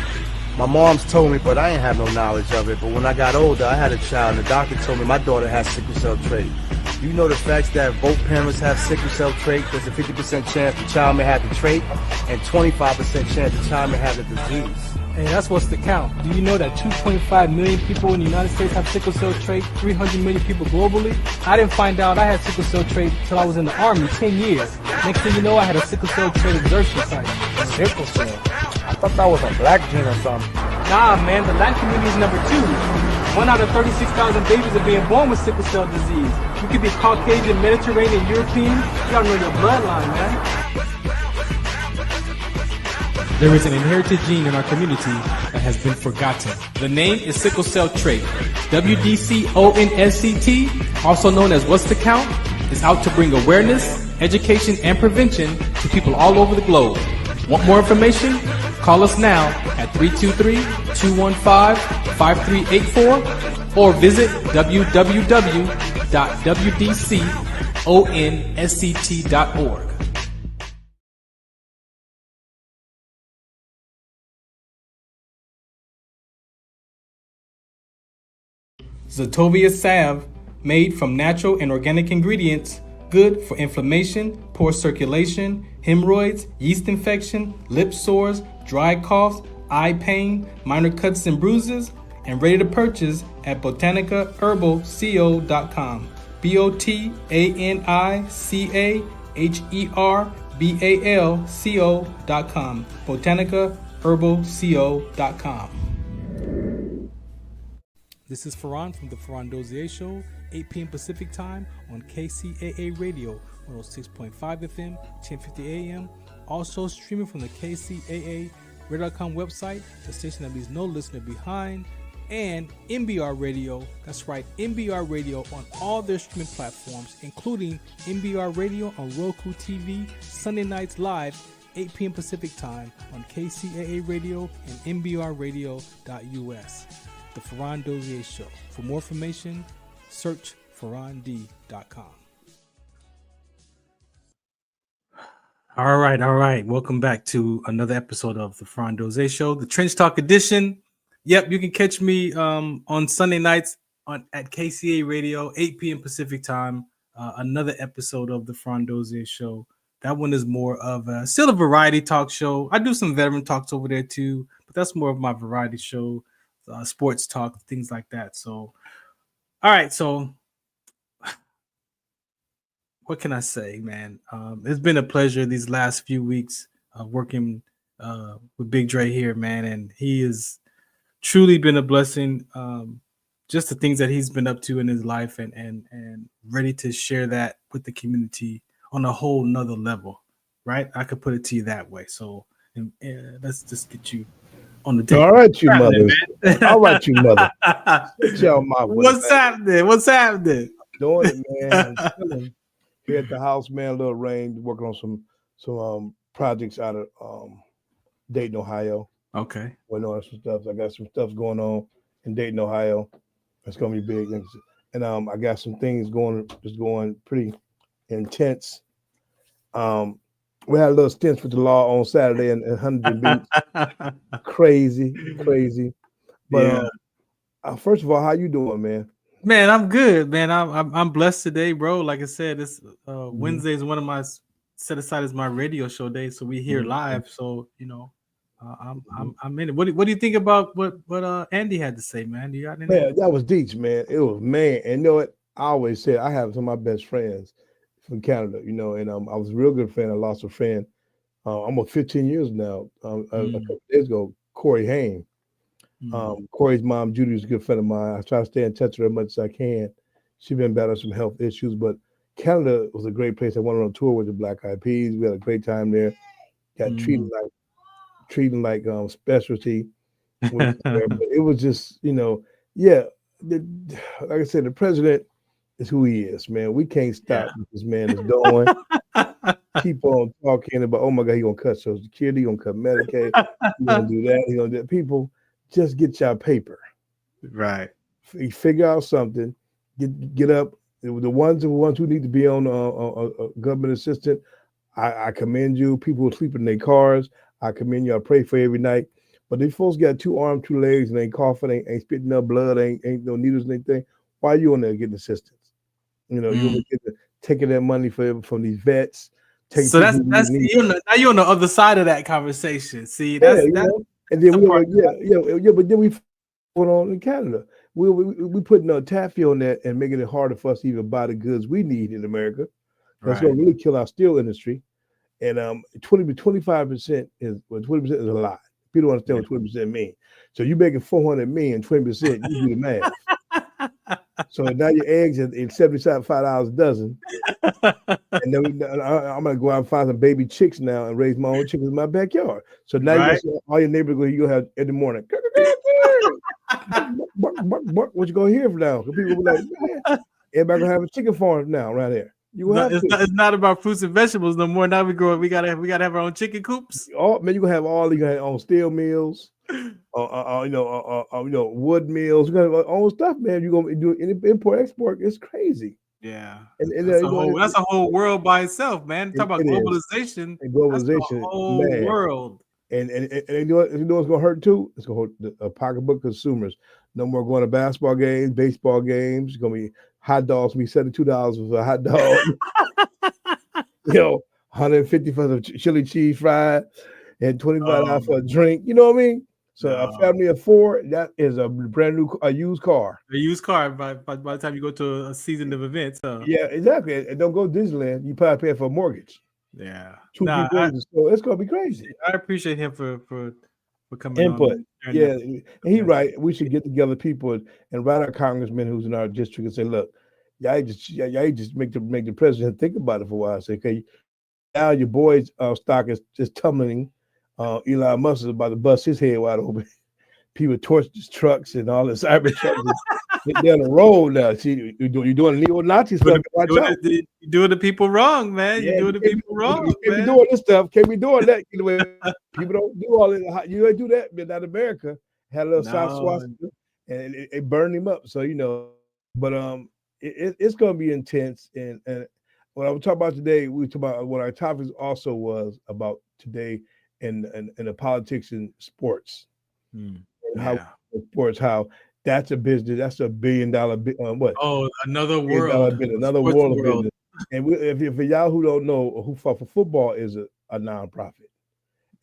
My mom's told me, but I ain't have no knowledge of it. But when I got older, I had a child, and the doctor told me my daughter has sickle cell trait. You know the facts that both parents have sickle cell trait? There's a 50% chance the child may have the trait, and 25% chance the child may have the disease. Hey, that's what's the count. Do you know that 2.5 million people in the United States have sickle cell trait, 300 million people globally? I didn't find out I had sickle cell trait until I was in the Army, 10 years. Next thing you know, I had a sickle cell trait exertion site. Sickle cell? I thought that was a black gene or something. Nah, man, the Latin community is number 2. 1 out of 36,000 babies are being born with sickle cell disease. You could be Caucasian, Mediterranean, European. You gotta know your bloodline, man. There is an inherited gene in our community that has been forgotten. The name is sickle cell trait. WDCONSCT, also known as What's the Count, is out to bring awareness, education, and prevention to people all over the globe. Want more information? Call us now at 323-215-5384 or visit www.wdconsct.org. Zetovia salve, made from natural and organic ingredients, good for inflammation, poor circulation, hemorrhoids, yeast infection, lip sores, dry coughs, eye pain, minor cuts and bruises, and ready to purchase at botanicaherbalco.com. BOTANICAHERBALCO.com. botanicaherbalco.com. This is Farron from the Farron Dozier Show, 8 p.m. Pacific Time on KCAA Radio, 106.5 FM, 1050 AM. Also streaming from the KCAA Radio.com website, the station that leaves no listener behind, and MBR Radio. That's right, MBR Radio on all their streaming platforms, including MBR Radio on Roku TV, Sunday nights live, 8 p.m. Pacific Time on KCAA Radio and MBRradio.us. The Farron Dozier Show. For more information, search farrond.com. All right. Welcome back to another episode of the Farron Dozier Show, the Trench Talk edition. Yep, you can catch me on Sunday nights at KCA Radio, 8 p.m. Pacific time. Another episode of the Farron Dozier Show. That one is more of still a variety talk show. I do some veteran talks over there too, but that's more of my variety show, sports talk, things like that. So, all right. So, what can I say, man? It's been a pleasure these last few weeks working with Big Dre here, man, and he has truly been a blessing. Just the things that he's been up to in his life, and ready to share that with the community on a whole nother level, right? I could put it to you that way. So let's just get you on the table. All right, you mothers. All right, you mother. Y'all my way, What's happening? What's happening? Doing it, man. I'm chilling here at the house, man. A little rain, working on some projects out of Dayton, Ohio. Okay. Working on some stuff. I got some stuff going on in Dayton, Ohio. It's gonna be big, and I got some things going pretty intense. We had a little stint with the law on Saturday in Huntington Beach. crazy. But first of all, how you doing, man? Man, I'm good, man. I'm blessed today, bro. Like I said, this Wednesday is one of my set aside as my radio show day, so we here live. So I'm in it. What do you think about what Andy had to say, man? Do you got anything? Man, that was deep, man. It was, man. And you know what? I always said I have some of my best friends from Canada, and I was a real good friend. I lost a friend almost 15 years now. A couple days ago, Corey Haim. Corey's mom, Judy, is a good friend of mine. I try to stay in touch with her as much as I can. She's been battling some health issues, but Canada was a great place. I went on tour with the Black Eyed Peas. We had a great time there. Got treated like specialty. But it was just, like I said, the president is who he is, man. We can't stop what this man is doing. Keep on talking about, oh my God, he's gonna cut Social Security, he's gonna cut Medicaid, he's gonna do that, he's gonna do that. People, just get your paper. Right. Figure out something. Get up. The ones who need to be on a government assistant, I commend you. People who sleep in their cars, I commend you. I pray for you every night. But these folks got 2 arms, 2 legs, and ain't coughing, ain't spitting up blood, ain't no needles and anything. Why are you on there getting assistance? You taking that money from these vets. So that's now you're on the other side of that conversation. See, that's and then but then we going on in Canada. We putting taffy on that and making it harder for us to even buy the goods we need in America. That's going to really kill our steel industry. And 25% is 20% is a lot. People don't understand what 20% means. So you making 400 million, 20%, you do the math. So now your eggs at $75 a dozen. And then I'm gonna go out and find some baby chicks now and raise my own chickens in my backyard. So now all your neighbors you gonna have every morning. What you gonna hear from now? People will be like, man, everybody gonna have a chicken farm now around here. It's not about fruits and vegetables no more. Now we gotta have our own chicken coops. Oh man, you gonna have your own steel mills. Wood mills. You got all stuff, man. You're gonna do import export. It's crazy. Yeah, and that's a whole world by itself, man. Talk about globalization. And globalization, that's the whole world. And you know what's gonna hurt too? It's gonna hurt the pocketbook consumers. No more going to basketball games, baseball games. It's gonna be hot dogs. Be $72 for a hot dog. $150 for the chili cheese fried, and $25 for a drink. You know what I mean? So a family of 4, that is a brand new used car. A used car by the time you go to a season of events. Yeah, exactly. And don't go to Disneyland. You probably pay for a mortgage. Yeah. So it's gonna be crazy. I appreciate him for coming input. on. And he's right. We should get together people and write our congressmen who's in our district and say, look, y'all just make the president think about it for a while. Say, okay, now your boy's stock is just tumbling. Elon Musk is about to bust his head wide open. People torch his trucks and all this cyber trucks down the road now. See, you're doing neo-Nazi stuff. You're doing the people wrong, man. You're doing the people wrong. You can't be doing this stuff. Can't be doing that. People don't do all that. You don't do that. But not America. Had a little South swastika and it burned him up. So but it's going to be intense. And what I was talking about today, we talked about what our topic also was about today. In the politics and sports, and how sports, how that's a business. That's $1 billion. What? Oh, another $1 billion world. business, another Sports world of world. business. And if y'all who don't know who fought for football is a nonprofit.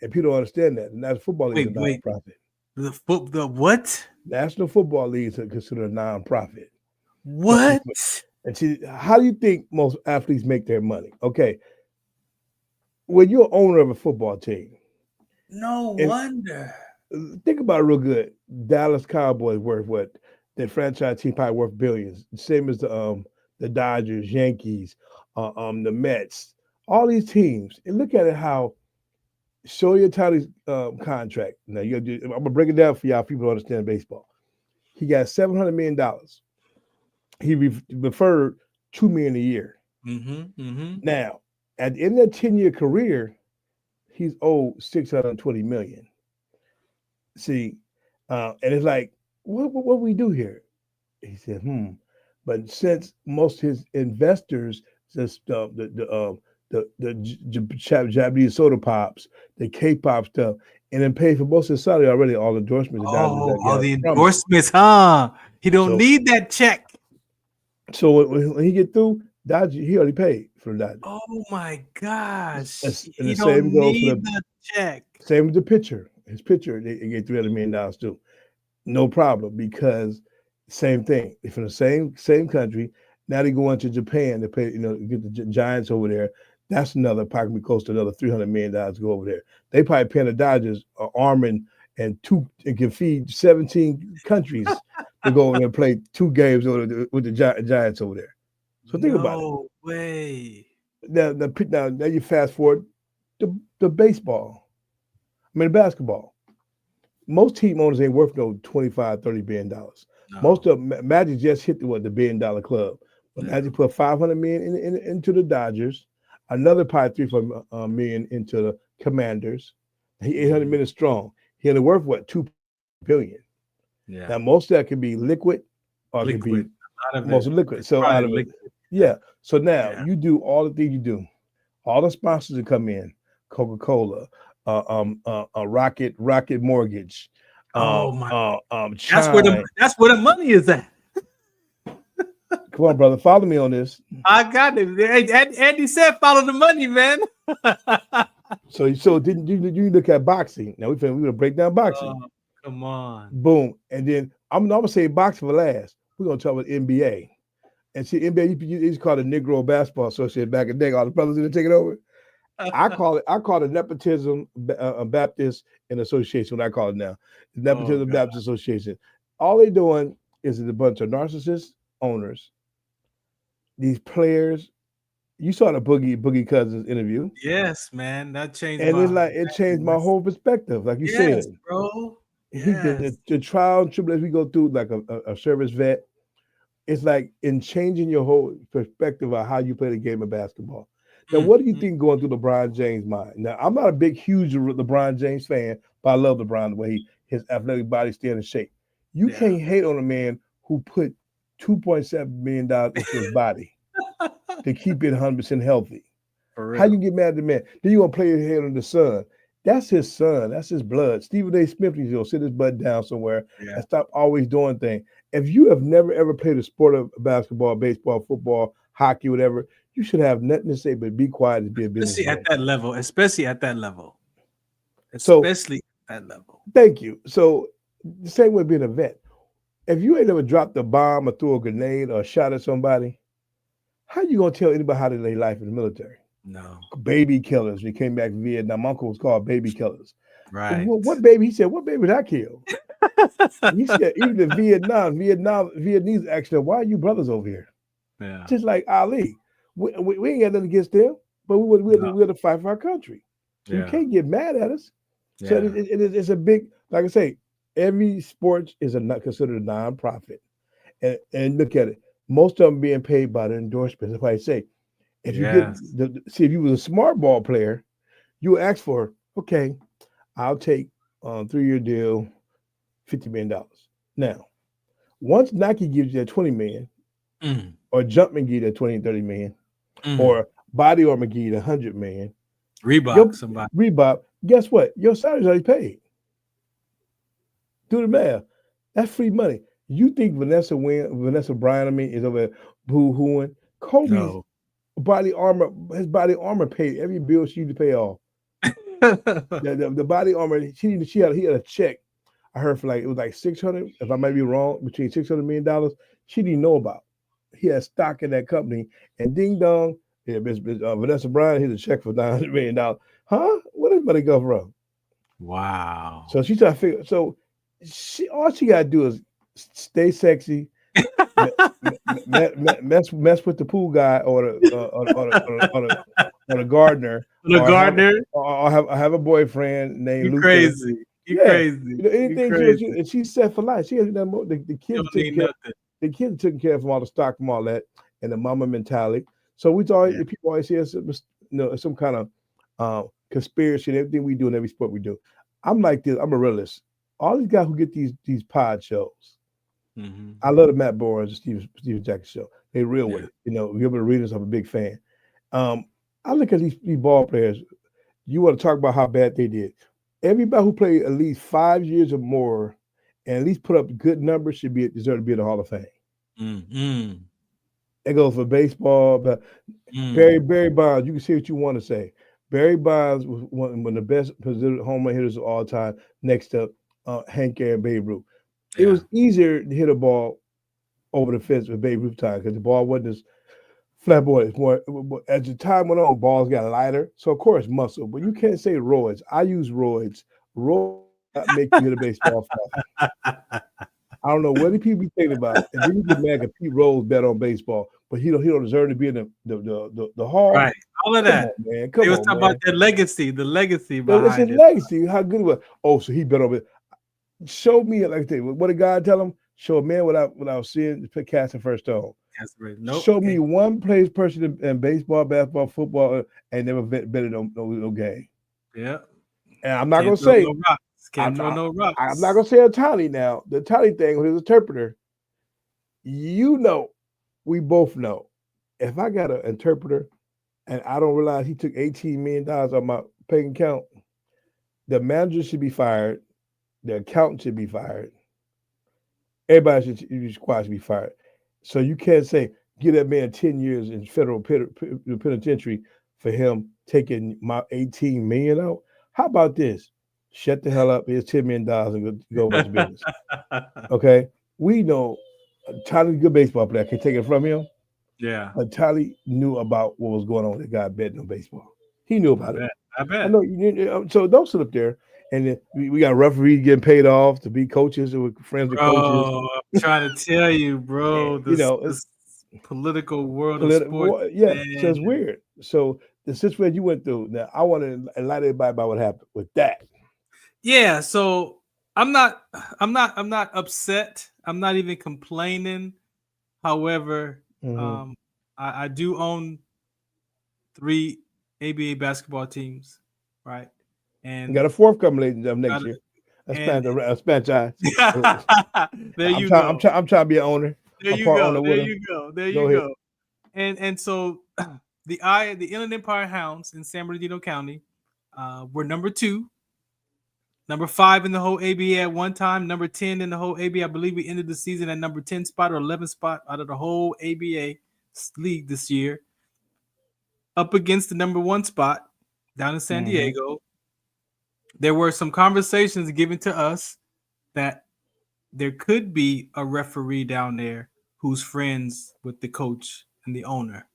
And people don't understand that. And that's football league is a Wait. nonprofit. The what? National Football League is considered a nonprofit. What? And see, how do you think most athletes make their money? Okay. When you're owner of a football team, No wonder. think about it real good. Dallas Cowboys worth what? The franchise team probably worth billions. Same as the Dodgers, Yankees, the Mets, all these teams. And look at it how Shohei Ohtani's contract. Now I'm gonna break it down for y'all people who understand baseball. He got $700 million. He referred $2 million a year. Now, at the end of that 10-year career, he's owed $620 million. See, and it's like, what we do here? He said, But since most of his investors, just the Japanese soda pops, the K-pop stuff, and then pay for most of his salary already, all the endorsements. All the endorsements, huh? He don't need that check. So when he get through, Dodger, he already paid for the Dodgers. Oh my gosh! And he the same don't goes need for the check. Same with the pitcher. His pitcher, they get $300 million too. No problem, because same thing. If in the same country, now they go into Japan to pay, get the Giants over there. That's another probably close to another $300 million to go over there. They probably paying the Dodgers arming and can feed 17 countries to go over there and play 2 games with the Giants over there. So think about it. No way. Now you fast forward to baseball. The basketball. Most team owners ain't worth no $25-30 billion. No. Most of Magic just hit the $1 billion club. But Magic put $500 million into the Dodgers, another probably $300 million into the Commanders. He $800 million strong. He only worth $2 billion. Yeah. Now most of that can be liquid, or it can be most liquid. So out of it, yeah. So now you do all the things you do, all the sponsors that come in, Coca-Cola, Rocket Mortgage. Chime. That's where the money is at. Come on, brother, follow me on this. I got it. Hey, Andy said, "Follow the money, man." So didn't you look at boxing? Now we're gonna break down boxing. Come on, boom, and then I'm gonna say boxing for last. We're gonna talk about NBA. And see, NBA it's called the Negro Basketball Association back in the day. All the brothers didn't take it over. I call it Nepotism Baptist and Association. What I call it now, the Nepotism Baptist Association. All they're doing is a bunch of narcissist owners. These players, you saw the Boogie Cousins interview. Yes, man, that changed. And it changed my whole perspective, like you said, bro. The trial and tribulation we go through, like a service vet. It's like in changing your whole perspective of how you play the game of basketball. Now, what do you think going through LeBron James' mind? Now, I'm not a huge LeBron James fan, but I love LeBron the way his athletic body staying in shape. You can't hate on a man who put $2.7 million into his body to keep it 100% healthy. How you get mad at the man? Then you want to play his head on the son. That's his son. That's his blood. Stephen A. Smith needs to sit his butt down somewhere and stop always doing things. If you have never, ever played a sport of basketball, baseball, football, hockey, whatever, you should have nothing to say but be quiet and be a business. Especially at that level. Thank you. So the same way being a vet. If you ain't ever dropped a bomb or threw a grenade or shot at somebody, how you gonna tell anybody how to live life in the military? No. Baby killers. We came back from Vietnam. My uncle was called baby killers. Right. What baby? He said, what baby did I kill? He said, even in Vietnamese asked, why are you brothers over here? Yeah. Just like Ali. We ain't got nothing against them, but we're to fight for our country. So you can't get mad at us. Yeah. So it's a big, like I say, every sport is considered a nonprofit. And look at it. Most of them being paid by the endorsements. That's why I say, if you if you was a smart ball player, you ask for, okay, I'll take 3-year deal, $50 million. Now, once Nike gives you that $20 million, or Jumpman give you that $20-30 million, or Body Armor give you the $100 million, Reebok, guess what? Your salary's already paid. Do the math. That's free money. You think Vanessa Bryan, is over there boo-hooing? Kobe's No. body armor, his body armor paid every bill she used to pay off. the body armor, he had a check. I heard for it was like 600, if I might be wrong, between $600 million. She didn't know about. He had stock in that company, and ding dong, Vanessa Bryan, here's a check for $900 million. Huh? Where does money go from? Wow. So she's trying to figure. So all she gotta do is stay sexy, mess with the pool guy or the gardener. The gardener. Or have a boyfriend named You Luther. crazy. You crazy. Anything crazy. and she's set for life. She has the kids taking care. The kids taking care from all the stock from all that and the mama mentality. So people always say some kind of conspiracy in everything we do in every sport we do. I'm like this. I'm a realist. All these guys who get these pod shows, I love the Matt Barnes and Steven Jackson show. They real with it. You're able to read this. I'm a big fan. I look at these ball players. You want to talk about how bad they did. Everybody who played at least 5 years or more and at least put up good numbers deserve to be in the Hall of Fame. That goes for baseball. But Barry Bonds, you can say what you want to say. Barry Bonds was one of the best position home run hitters of all time, next to Hank Aaron, Babe Ruth. It was easier to hit a ball over the fence with Babe Ruth time because the ball wasn't as flamboyant. As the time went on, balls got lighter. So, of course, muscle. But you can't say roids. I use roids. Roids make you hit a baseball fast. I don't know what the people be thinking about. And then you get mad at Pete Rose bet on baseball, but he don't deserve to be in the hall. Right. All of that. Come on, man. They was talking about their legacy, the legacy behind it's his legacy. How good it was. Oh, so he bet on it. Show me, like I say, what did God tell him? Show a man without seeing, casting first stone. That's right. Nope. Show me one person in baseball, basketball, football, and never betted on no game. Yeah. And I'm not gonna say Can't throw no rocks. I'm not gonna say a Tony now. The Tony thing with his interpreter. We both know. If I got an interpreter and I don't realize he took $18 million out of my paying account, the manager should be fired. The accountant should be fired. Everybody should be fired. So you can't say, give that man 10 years in federal penitentiary for him taking my $18 million out. How about this? Shut the hell up. Here's $10 million and go about your business. Okay? We know Tyler's a good baseball player. I can take it from him. Yeah. But Tyler knew about what was going on with the guy betting on baseball. He knew about it. I bet. I know. So don't sit up there. And then we got referees getting paid off to be coaches and we're friends with coaches. I'm trying to tell you, bro. This political world of sports. Yeah, so it's weird. So the situation you went through. Now I want to enlighten everybody about what happened with that. Yeah. So I'm not upset. I'm not even complaining. However, I do own 3 ABA basketball teams, right? And you got a fourth coming next year. That's franchise. There you go. I'm trying to be an owner. There you go. There you go. And so the Inland Empire Hounds in San Bernardino County were number 2, number 5 in the whole ABA at one time, number 10 in the whole ABA. I believe we ended the season at number 10 spot or 11 spot out of the whole ABA league this year, up against the number 1 spot down in San Diego. There were some conversations given to us that there could be a referee down there who's friends with the coach and the owner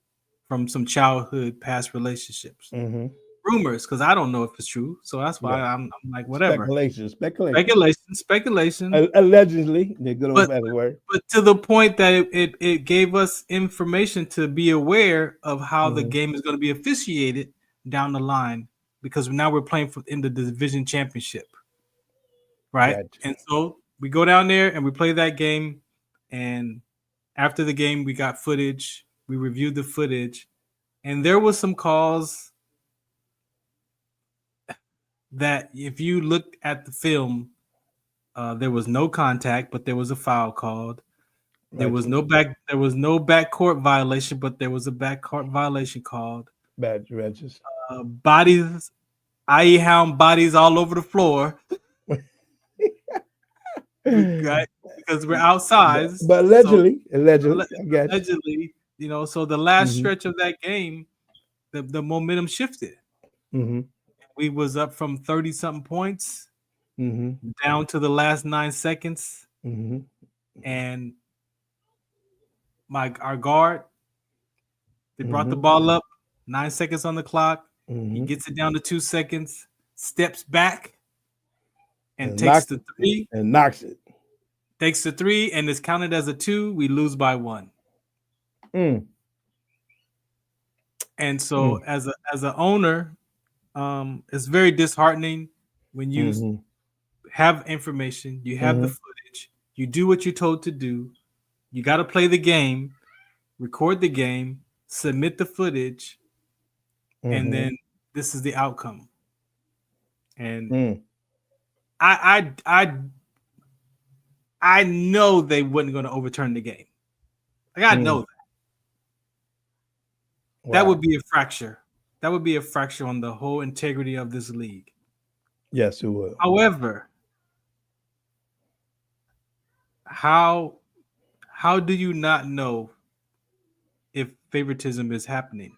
from some childhood past relationships. Rumors, because I don't know if it's true. So that's why I'm like, whatever. Speculation. Allegedly. They're good old bad word. But to the point that it gave us information to be aware of how the game is going to be officiated down the line. Because now we're playing in the division championship, right? Gotcha. And so we go down there and we play that game. And after the game, we got footage. We reviewed the footage. And there was some calls that if you looked at the film, there was no contact, but there was a foul called. There was no backcourt violation, but there was a backcourt violation called. Bad wrenches. Bodies, IE Hound bodies all over the floor. because we're outsized. But allegedly, I got you. Allegedly, so the last Mhm. stretch of that game, the momentum shifted. Mhm. We was up from 30 something points Mhm. down to the last 9 seconds, Mhm. and our guard, they brought the Mhm. ball up, 9 seconds on the clock. He Mhm. gets it down to 2 seconds, steps back, and And takes knocks the it. three. And knocks it. Takes the 3 and is counted as a 2. We lose by 1. Mm. And so as an owner, it's very disheartening when you Mhm. have information, you have the Mhm. footage, you do what you're told to do, you got to play the game, record the game, submit the footage, and Mhm. then this is the outcome. And Mm. I know they wasn't going to overturn the game. Like I know Mm. that. That Wow. would be a fracture. That would be a fracture on the whole integrity of this league. Yes, it will. However, how do you not know if favoritism is happening?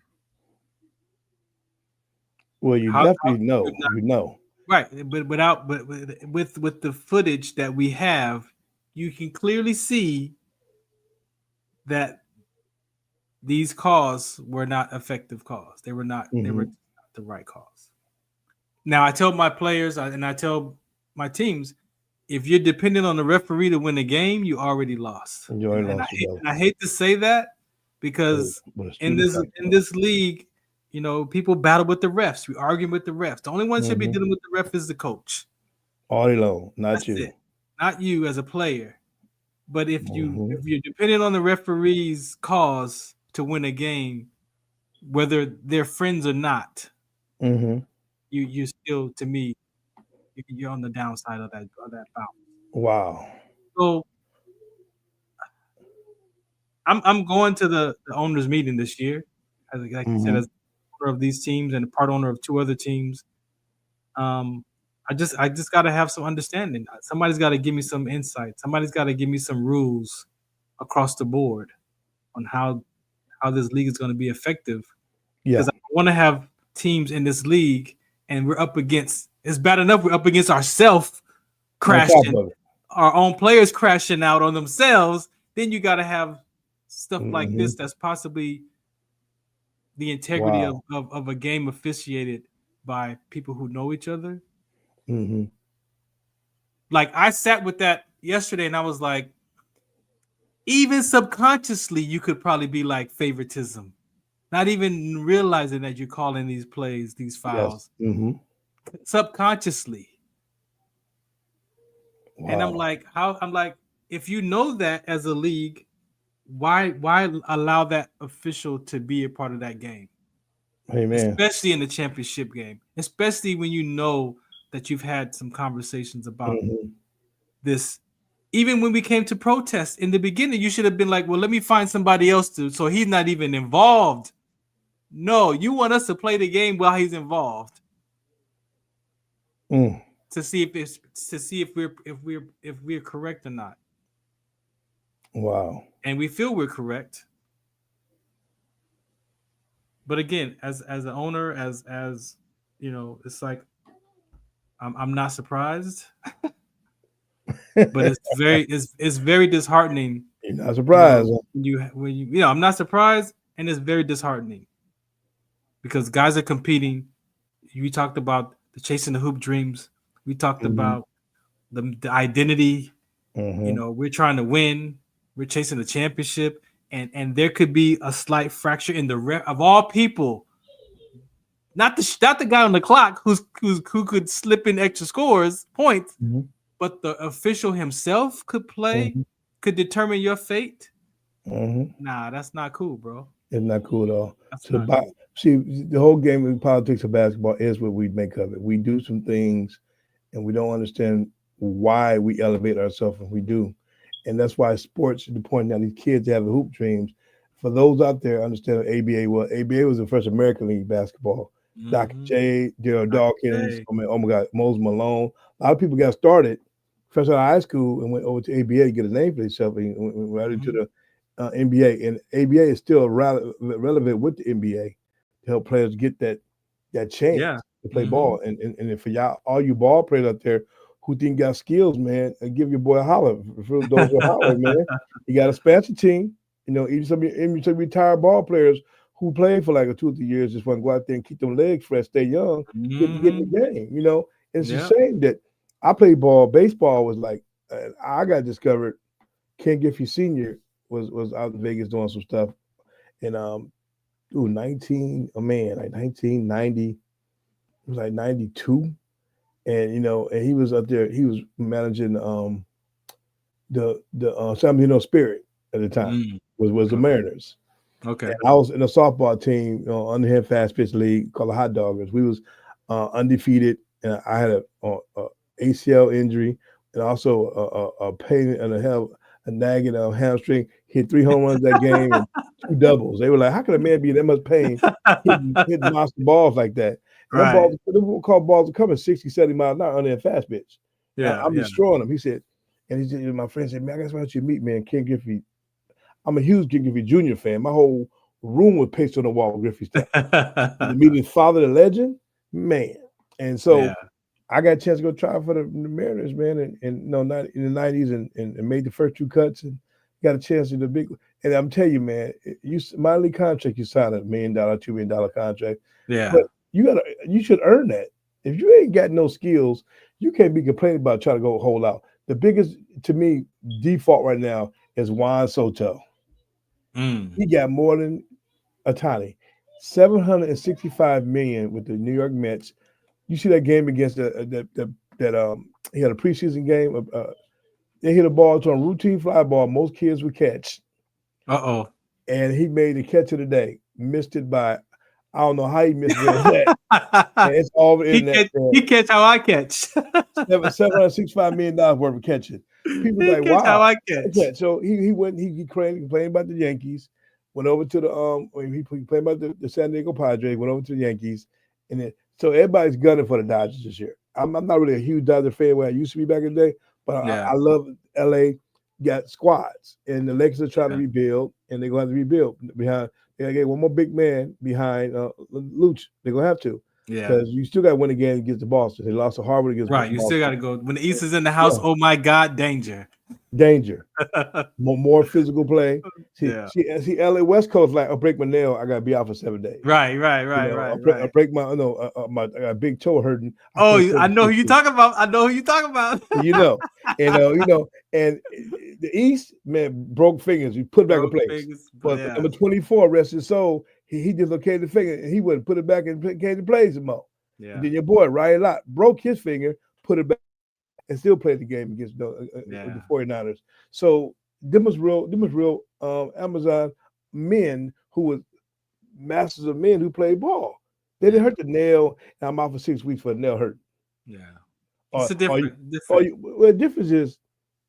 Well, you How definitely do know. you not, You know. right? But with the footage that we have, you can clearly see that these calls were not effective calls. They were not. They were Mhm. not the right calls. Now I tell my players and I tell my teams, if you're dependent on the referee to win a game, you already lost. You already lost your brother. And I hate to say that because But it's in true this fact, in this league, people battle with the refs. We argue with the refs. The only one should be Mhm. dealing with the ref is the coach. all day long, not That's you. it. Not you as a player. But if Mhm. you're dependent on the referee's cause to win a game, whether they're friends or not, Mhm. you still, to me, you're on the downside of that bounce. Wow. So I'm going to the owners meeting this year, like you said, Mhm. as owner of these teams and part owner of 2 other teams. I just got to have some understanding. Somebody's got to give me some insight. Somebody's got to give me some rules across the board on how this league is going to be effective. Yeah. Because I want to have teams in this league, and we're up against. It's bad enough we're up against ourselves On top crashing, of it. our own players crashing out on themselves. Then you got to have stuff like this Mhm. that's possibly the integrity Wow. of a game officiated by people who know each other. Mhm. Like I sat with that yesterday and I was like, even subconsciously, you could probably be like favoritism, not even realizing that you're calling these plays, these fouls, Yes. Mhm. subconsciously. And I'm Wow. like, if you know that as a league, why allow that official to be a part of that game? Amen. Especially in the championship game, especially when you know that you've had some conversations about Mhm. this. Even when we came to protest in the beginning, you should have been like, well, let me find somebody else so he's not even involved. No, you want us to play the game while he's involved Mm. to see if we're correct or not. Wow. And we feel we're correct. But again, as an owner, as it's like I'm not surprised, but it's very disheartening. You're not surprised. When you I'm not surprised, and it's very disheartening because guys are competing. We talked about the chasing the hoop dreams. We talked Mhm. about the identity. Mhm. We're trying to win. We're chasing the championship, and there could be a slight fracture in the of all people. Not the guy on the clock who could slip in extra points, Mhm. but the official himself Mhm. could determine your fate. Mhm. Nah, that's not cool, bro. It's not cool at all. That's So, not cool. see, the whole game of politics of basketball is what we make of it. We do some things, and we don't understand why we elevate ourselves when we do, and that's why sports. The point now, these kids have hoop dreams. For those out there, understand what ABA was. ABA was the first American League basketball. Dr. Mhm. J, Daryl Dr. Dawkins. J. Oh my God, Moses Malone. A lot of people got started fresh out of high school and went over to ABA to get a name for himself and went right into the NBA. And ABA is still relevant with the NBA to help players get that chance to play ball. And for y'all, all you ball players out there who think got skills, man, give your boy a holler. For those who holler, man. You got to sponsor team. You know, even some retired ball players who played for like 2 or 3 years just want to go out there and keep them legs fresh, stay young, get in the game. You know, and it's a shame that I played ball. Baseball was like I got discovered. Ken Griffey Sr. was out in Vegas doing some stuff, and 1990, it was like 92, and you know, and he was up there. He was managing the San Bernardino Spirit at the time. Was the Mariners. Okay. And I was in a softball team, you know, underhand fast pitch league called the Hot Doggers. We was undefeated, and I had a ACL injury and also a pain in the hell, a nagging hamstring. Hit 3 home runs that game and 2 doubles. They were like, "How can a man be in that much pain hitting monster balls like that?" And them balls are coming 60, 70 miles an hour underhand fast pitch. Yeah, I'm destroying them. He said, my friend said, "Man, I guess why don't you meet man Ken Griffey?" I'm a huge Ken Griffey Jr. fan. My whole room was pasted on the wall with Griffey stuff. Meeting Father the Legend, man. And so I got a chance to go try for the Mariners, man, and not in the 90s and made the first 2 cuts and got a chance to the big. And I'm telling you, man, my league contract, you signed $1 million, $2 million contract. Yeah. But you should earn that. If you ain't got no skills, you can't be complaining about trying to go hold out. The biggest, to me, default right now is Juan Soto. He got more than Ohtani, $765 million with the New York Mets. You see that game against he had a preseason game. They hit a ball to a routine fly ball. Most kids would catch. And he made the catch of the day. Missed it by, I don't know how he missed it. And it's all over the internet. He catch how I catch. $765 million worth of catching. People like, wow. How I catch. Okay, so he went, he complained about the Yankees, went over to the he played about the San Diego Padres, went over to the Yankees, and then so everybody's gunning for the Dodgers this year. I'm not really a huge Dodger fan where I used to be back in the day, but I love LA got squads, and the Lakers are trying to rebuild, and they're going to have to rebuild behind. They gotta get one more big man behind Luch. They're gonna have to. Yeah, because you still got to win the game against the Boston. They lost to Harvard against Boston. You still got to go when the East is in the house. Oh my God, danger! more physical play. See, LA West Coast like I'll break my nail. I got to be out for 7 days. Right. I break my I got a big toe hurting. I know who you talking about. And the East man broke fingers. He put it back in place. But number 24, rest his soul. He dislocated the finger and he wouldn't put it back in place anymore. Yeah. And then your boy Riley Lott broke his finger, put it back, and still played the game against the 49ers. So them was real Amazon men who was masters of men who played ball. They didn't hurt the nail, and I'm out for 6 weeks for the nail hurt. Yeah. It's a different. The difference is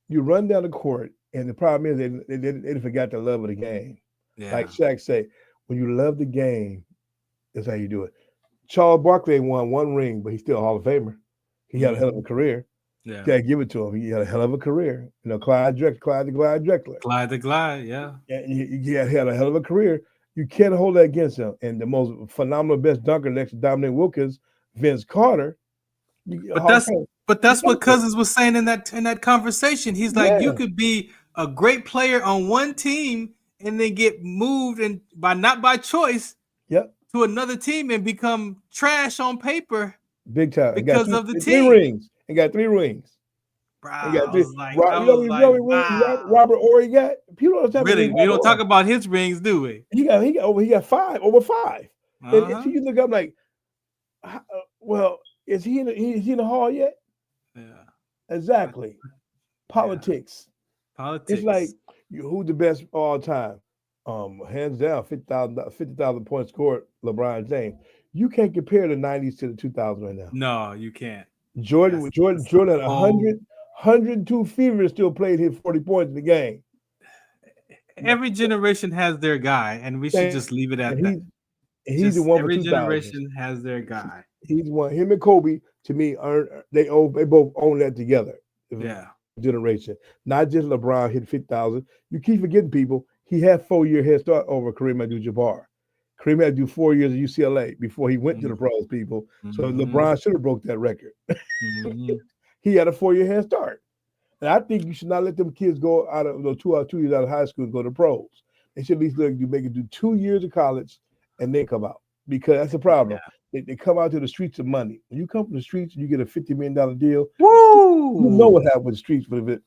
you run down the court, and the problem is they forgot the love of the game. Yeah. Like Shaq say, when you love the game, that's how you do it. Charles Barkley won 1 ring, but he's still a Hall of Famer. He had a hell of a career. Yeah. You gotta give it to him. He had a hell of a career. You know, Clyde the Glide, yeah. He had a hell of a career. You can't hold that against him. And the most phenomenal best dunker next to Dominic Wilkins, Vince Carter. But that's what Cousins was saying in that conversation. He's like, you could be a great player on one team and then get moved and not by choice to another team and become trash on paper. Big time. Because of the team. 3 rings. He got 3 rings. Bro, Robert Ory got. People don't really. We don't talk about his rings, do we? He got 5, over 5. And if you look up like, well, is he in the hall yet? Yeah. Exactly. Politics. It's like who's the best all time? Hands down, 50,000 points scored, LeBron James. You can't compare the 90s to the 2000s right now. No, you can't. Jordan had 102 fevers, still played, hit 40 points in the game. Every generation has their guy, and we should just leave it at that. He's the one. Every generation has their guy. He's one. Him and Kobe, to me, they both own that together. Yeah. generation. Not just LeBron hit 50,000. You keep forgetting people. He had 4-year head start over Kareem Abdul-Jabbar. Kareem had to do 4 years at UCLA before he went to the pros, people. So LeBron should have broke that record. He had a 4-year head start. And I think you should not let them kids go out of 2 years out of high school and go to pros. They should at least let you make it do 2 years of college and then come out, because that's the problem. Yeah. They come out to the streets of money. When you come from the streets and you get a $50 million deal, woo! You know what happened with the streets with it.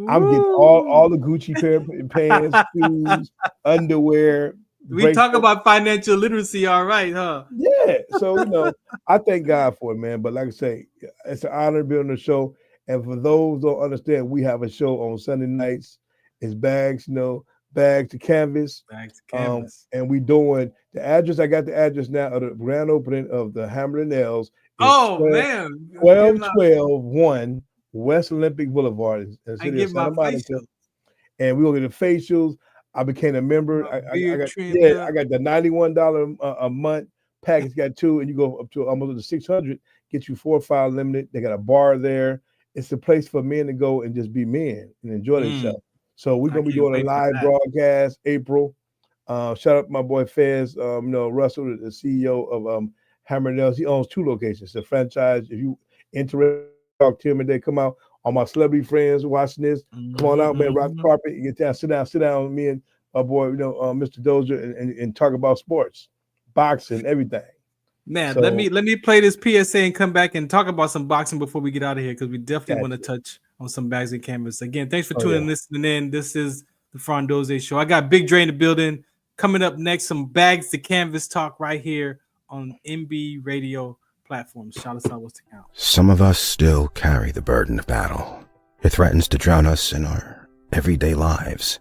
I'm getting all the Gucci pants, shoes, underwear. We talk about financial literacy, all right, huh? Yeah. So, I thank God for it, man. But like I say, it's an honor to be on the show. And for those who don't understand, we have a show on Sunday nights. It's Bags to Canvas. Bags to Canvas. And we doing the address. I got the address now of the grand opening of the Hammer and Nails. Oh, man. 121 West Olympic Boulevard in the city of Santa Monica. And we're going to get the facials. I became a member. I got the $91 a month package. Got 2, and you go up to almost the 600. Get you 4 or 5 limited. They got a bar there. It's a place for men to go and just be men and enjoy themselves. So we're gonna be doing a live broadcast April. Shout out to my boy Fez, Russell, the CEO of Hammer Nails. He owns 2 locations. It's a franchise. If you interested, talk to him and they come out. All my celebrity friends watching this, come on out, man. Rock the carpet. You get down, sit down with me and my boy, Mr. Dozier, and talk about sports, boxing, everything. Man, so, let me play this PSA and come back and talk about some boxing before we get out of here, because we definitely want to touch on some Bags and Canvas. Again, thanks for listening in. This is the Farron Dozier Show. I got Big Dre in the building. Coming up next, some Bags to Canvas talk right here on MB Radio platforms. Shout us out, what's the count? Some of us still carry the burden of battle. It threatens to drown us in our everyday lives.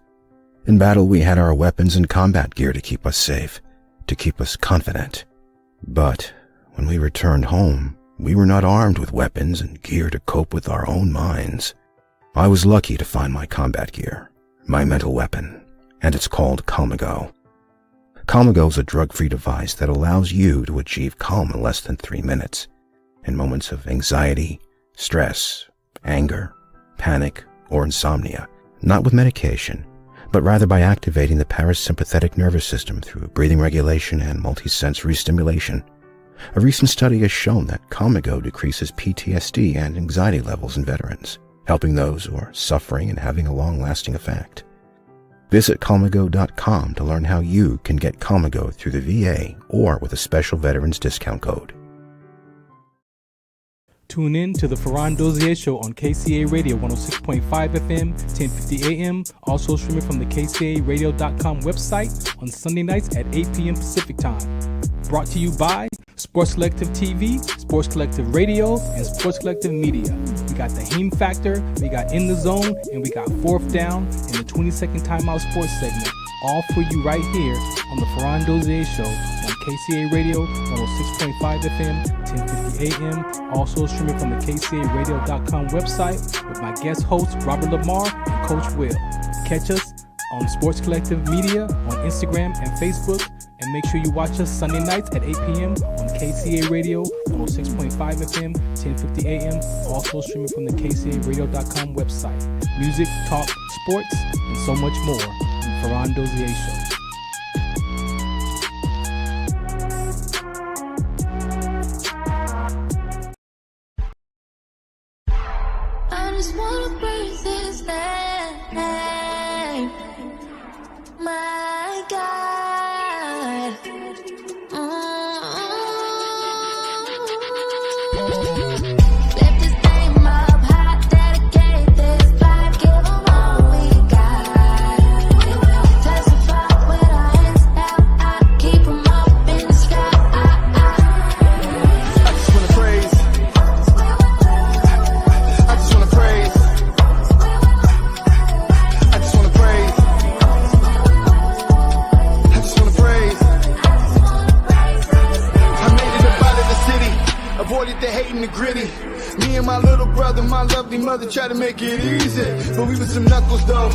In battle, we had our weapons and combat gear to keep us safe, to keep us confident. But when we returned home, we were not armed with weapons and gear to cope with our own minds. I was lucky to find my combat gear, my mental weapon, and it's called Calmago. Calmago is a drug-free device that allows you to achieve calm in less than 3 minutes in moments of anxiety, stress, anger, panic, or insomnia, not with medication, but rather by activating the parasympathetic nervous system through breathing regulation and multisensory stimulation. A recent study has shown that Calmago decreases PTSD and anxiety levels in veterans, helping those who are suffering and having a long-lasting effect. Visit Calmago.com to learn how you can get Calmago through the VA or with a special veterans discount code. Tune in to the Farron Dozier Show on KCA Radio 106.5 FM, 1050 AM. Also streaming from the KCARadio.com website on Sunday nights at 8 p.m. Pacific Time. Brought to you by Sports Collective TV, Sports Collective Radio, and Sports Collective Media. We got the Heme Factor, we got In the Zone, and we got Fourth Down and the 20-second Timeout Sports segment. All for you right here on the Farron Dozier Show on KCA Radio 106.5 FM, 1050 AM. Also streaming from the KCARadio.com website with my guest hosts Robert Lamar and Coach Will. Catch us on Sports Collective Media on Instagram and Facebook. And make sure you watch us Sunday nights at 8 p.m. on KCA Radio 106.5 FM, 1050 AM. Also streaming from the KCARadio.com website. Music, talk, sports, and so much more. The Farron Dozier Show. I just wanna breathe his name, my God. Lift his name up high, dedicate this life, give him all we got. We will testify with our hands out, I keep him up in the sky. I just wanna praise. I just wanna praise. I just wanna praise. I just wanna praise. I made it up out of the city, avoided the hate and the gritty. Me and my little brother, my lovely mother tried to make it easy, but we was some knuckles though.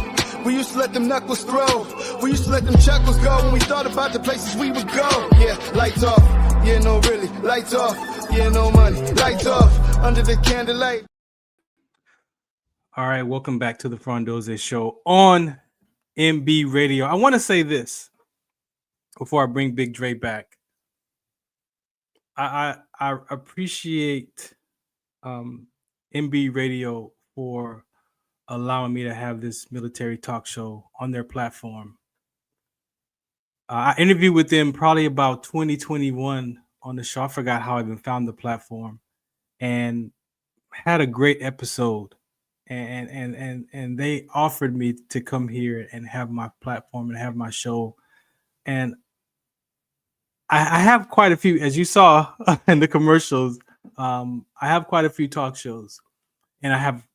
We used to let them knuckles throw. We used to let them chuckles go when we thought about the places we would go. Yeah, lights off. Yeah, no really. Lights off. Yeah, no money. Lights off. Under the candlelight. All right, welcome back to the Farron Dozier Show on MB Radio. I want to say this before I bring Big Dre back. I appreciate MB Radio for allowing me to have this military talk show on their platform. I interviewed with them probably about 2021 on the show. I forgot how I even found the platform, and had a great episode. And they offered me to come here and have my platform and have my show. And I have quite a few, as you saw in the commercials. I have quite a few talk shows, and I have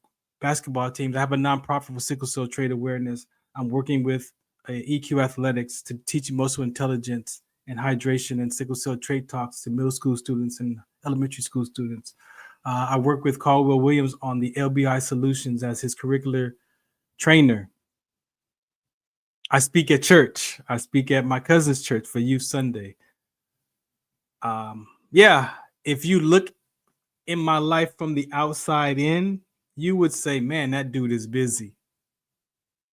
basketball teams. I have a nonprofit for sickle cell trait awareness. I'm working with EQ Athletics to teach emotional intelligence and hydration and sickle cell trait talks to middle school students and elementary school students. I work with Caldwell Williams on the LBI Solutions as his curricular trainer. I speak at church. I speak at my cousin's church for Youth Sunday. Yeah, if you look in my life from the outside in, you would say, man, that dude is busy.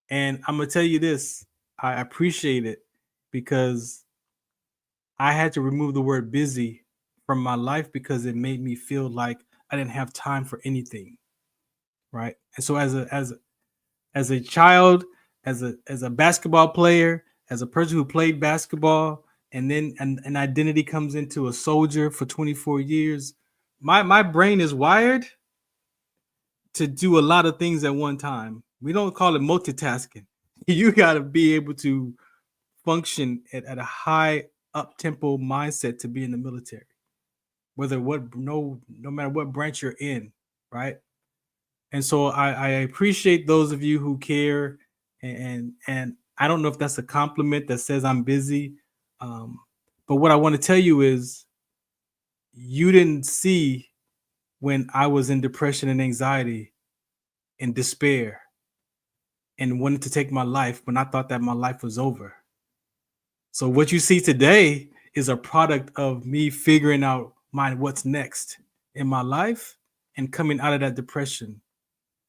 And I'm going to tell you this, I appreciate it because I had to remove the word busy from my life because it made me feel like I didn't have time for anything. Right. And so as a child, as a basketball player, as a person who played basketball, and then an identity comes into a soldier for 24 years, my brain is wired to do a lot of things at one time. We don't call it multitasking. You got to be able to function at a high up tempo mindset to be in the military, no matter what branch you're in, right? And so I appreciate those of you who care, and I don't know if that's a compliment that says I'm busy, but what I want to tell you is you didn't see when I was in depression and anxiety and despair and wanted to take my life when I thought that my life was over. So what you see today is a product of me figuring out what's next in my life and coming out of that depression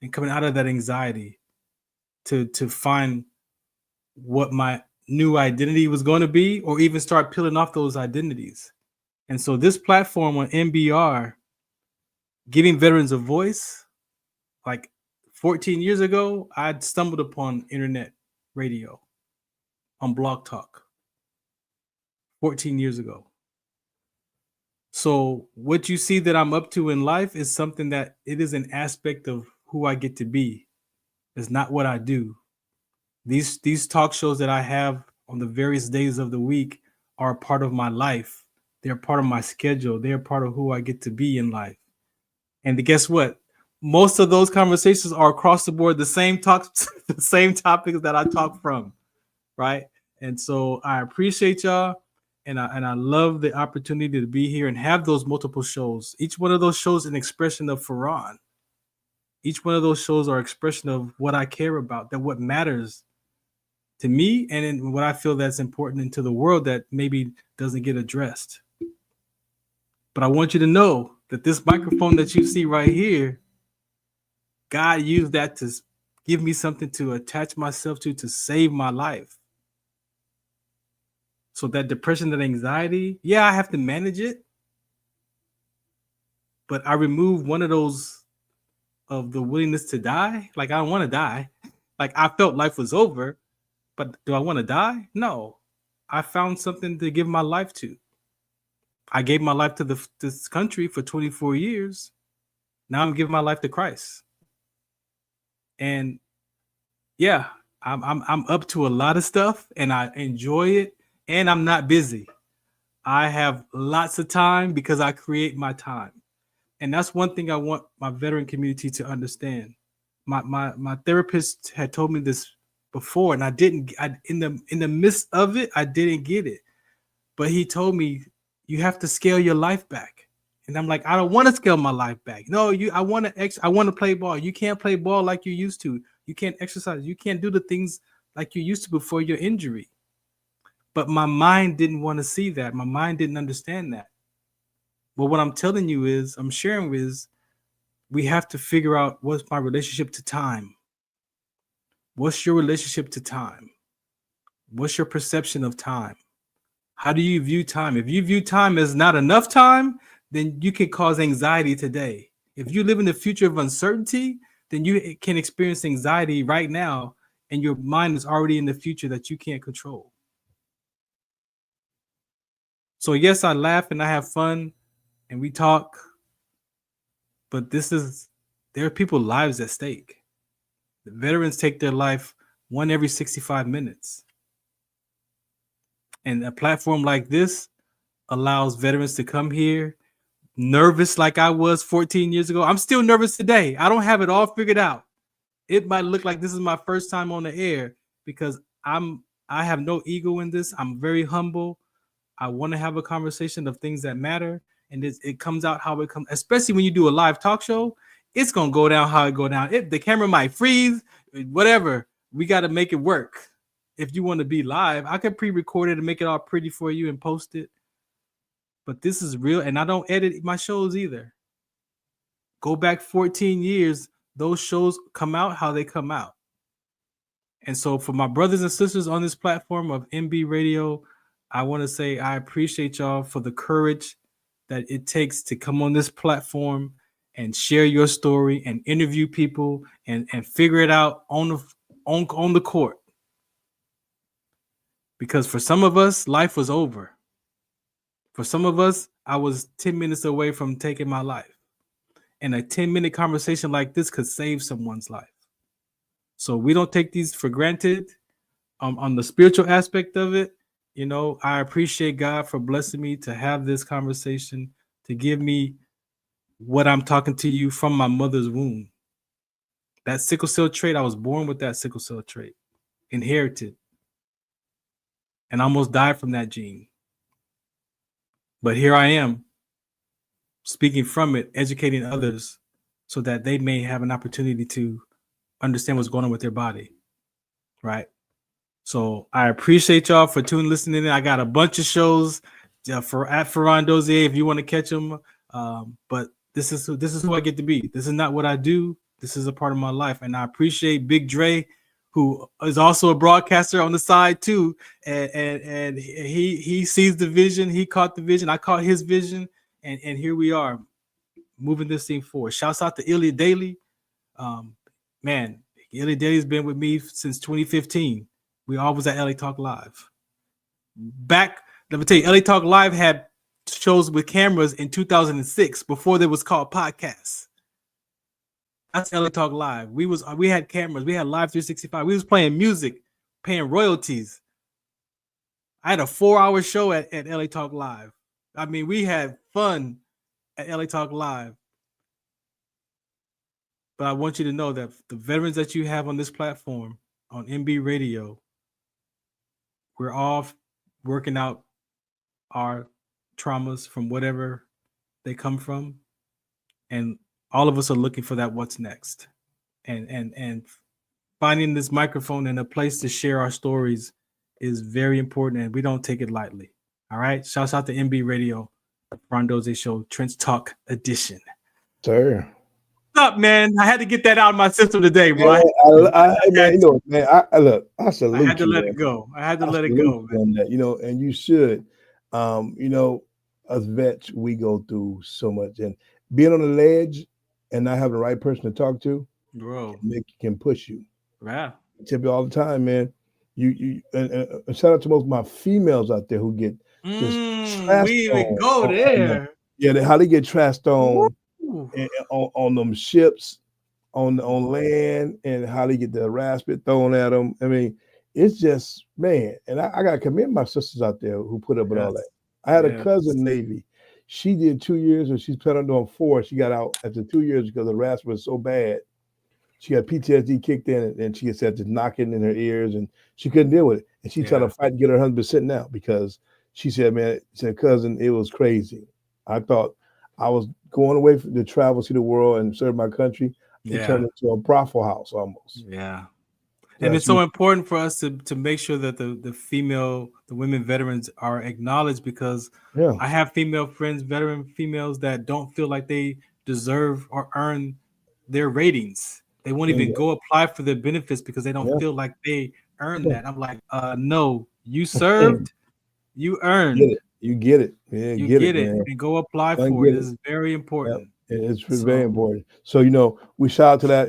and coming out of that anxiety to find what my new identity was going to be, or even start peeling off those identities. And so this platform on MBR, giving veterans a voice, like 14 years ago, I'd stumbled upon internet radio on Blog Talk 14 years ago. So what you see that I'm up to in life is something that it is an aspect of who I get to be. It's not what I do. These talk shows that I have on the various days of the week are a part of my life. They're part of my schedule. They're part of who I get to be in life. And guess what? Most of those conversations are across the board, the same topics that I talk from, right? And so I appreciate y'all, and I love the opportunity to be here and have those multiple shows. Each one of those shows is an expression of Farron. Each one of those shows are expression of what I care about, that what matters to me, and in what I feel that's important into the world that maybe doesn't get addressed. But I want you to know that this microphone that you see right here, God used that to give me something to attach myself to save my life. So that depression, that anxiety, yeah, I have to manage it. But I removed one of those of the willingness to die. Like, I don't want to die. Like, I felt life was over, but do I want to die? No. I found something to give my life to. I gave my life to this country for 24 years. Now I'm giving my life to Christ. And yeah, I'm up to a lot of stuff, and I enjoy it, and I'm not busy. I have lots of time because I create my time. And that's one thing I want my veteran community to understand. My therapist had told me this before, and in the midst of it, I didn't get it. But he told me, you have to scale your life back. And I'm like, I don't want to scale my life back. No, I want to play ball. You can't play ball like you used to. You can't exercise. You can't do the things like you used to before your injury. But my mind didn't want to see that. My mind didn't understand that. But what I'm telling you is, I'm sharing is, we have to figure out what's my relationship to time. What's your relationship to time? What's your perception of time? How do you view time? If you view time as not enough time, then you can cause anxiety today. If you live in the future of uncertainty, then you can experience anxiety right now, and your mind is already in the future that you can't control. So yes, I laugh and I have fun and we talk, but there are people's lives at stake. The veterans take their life one every 65 minutes. And a platform like this allows veterans to come here nervous like I was 14 years ago. I'm still nervous today. I don't have it all figured out. It might look like this is my first time on the air because I have no ego in this. I'm very humble. I want to have a conversation of things that matter, and it comes out how it comes. Especially when you do a live talk show, it's gonna go down how it go down. The camera might freeze, whatever. We got to make it work. If you want to be live, I could pre-record it and make it all pretty for you and post it. But this is real, and I don't edit my shows either. Go back 14 years, those shows come out how they come out. And so for my brothers and sisters on this platform of MB Radio, I want to say I appreciate y'all for the courage that it takes to come on this platform and share your story and interview people and figure it out on the court. Because for some of us, life was over. For some of us, I was 10 minutes away from taking my life. And a 10-minute conversation like this could save someone's life. So we don't take these for granted. On the spiritual aspect of it, I appreciate God for blessing me to have this conversation, to give me what I'm talking to you from my mother's womb. That sickle cell trait, I was born with that sickle cell trait, inherited, and almost died from that gene. But here I am, speaking from it, educating others so that they may have an opportunity to understand what's going on with their body, right? So I appreciate y'all for listening in. I got a bunch of shows at Farron Dozier if you want to catch them. But this is who I get to be. This is not what I do. This is a part of my life, and I appreciate Big Dre, who is also a broadcaster on the side too. And he sees the vision. He caught the vision. I caught his vision, and here we are, moving this thing forward. Shouts out to Ilya Daily. Man, Ilya Daily's been with me since 2015. We always at LA Talk Live. Let me tell you, LA Talk Live had shows with cameras in 2006 before they was called podcasts. That's LA Talk Live. We had cameras. We had Live 365. We was playing music, paying royalties. I had a 4-hour show at LA Talk Live. I mean, we had fun at LA Talk Live. But I want you to know that the veterans that you have on this platform, on MB Radio, we're all working out our traumas from whatever they come from. And all of us are looking for that what's next. And finding this microphone and a place to share our stories is very important, and we don't take it lightly. All right. Shouts out to MB Radio, Farron Dozier Show, Trench Talk Edition. Sir. What's up, man? I had to get that out of my system today, bro. I salute I had to you, let man. it go. I had to let it salute go, you on that, and you should. Us vets, we go through so much, and being on the ledge and not having the right person to talk to, bro, can push you. Yeah. I tell you all the time, man. You and shout out to most of my females out there who get just we even go there. How they get trashed on them ships, on land, and how they get the harassment thrown at them. I mean, it's just, man. And I got to commend my sisters out there who put up with all that. I had a cousin Navy. She did 2 years, and she's planning on 4. She got out after 2 years because the harassment was so bad. She got PTSD kicked in, and she had this knocking in her ears, and she couldn't deal with it. And she tried to fight to get her 100% now because she said, man, cousin, it was crazy. I thought I was going away to travel, see the world, and serve my country. It turned into a brothel house almost. Yeah. And it's so important for us to make sure that the women veterans are acknowledged, because I have female friends, veteran females, that don't feel like they deserve or earn their ratings. They won't even go apply for their benefits because they don't feel like they earned that. I'm like, no, you served, you earned. You get it. Yeah, You get get it, it man. and go apply I for it. get This is very important. It's very important. So, we shout out to that,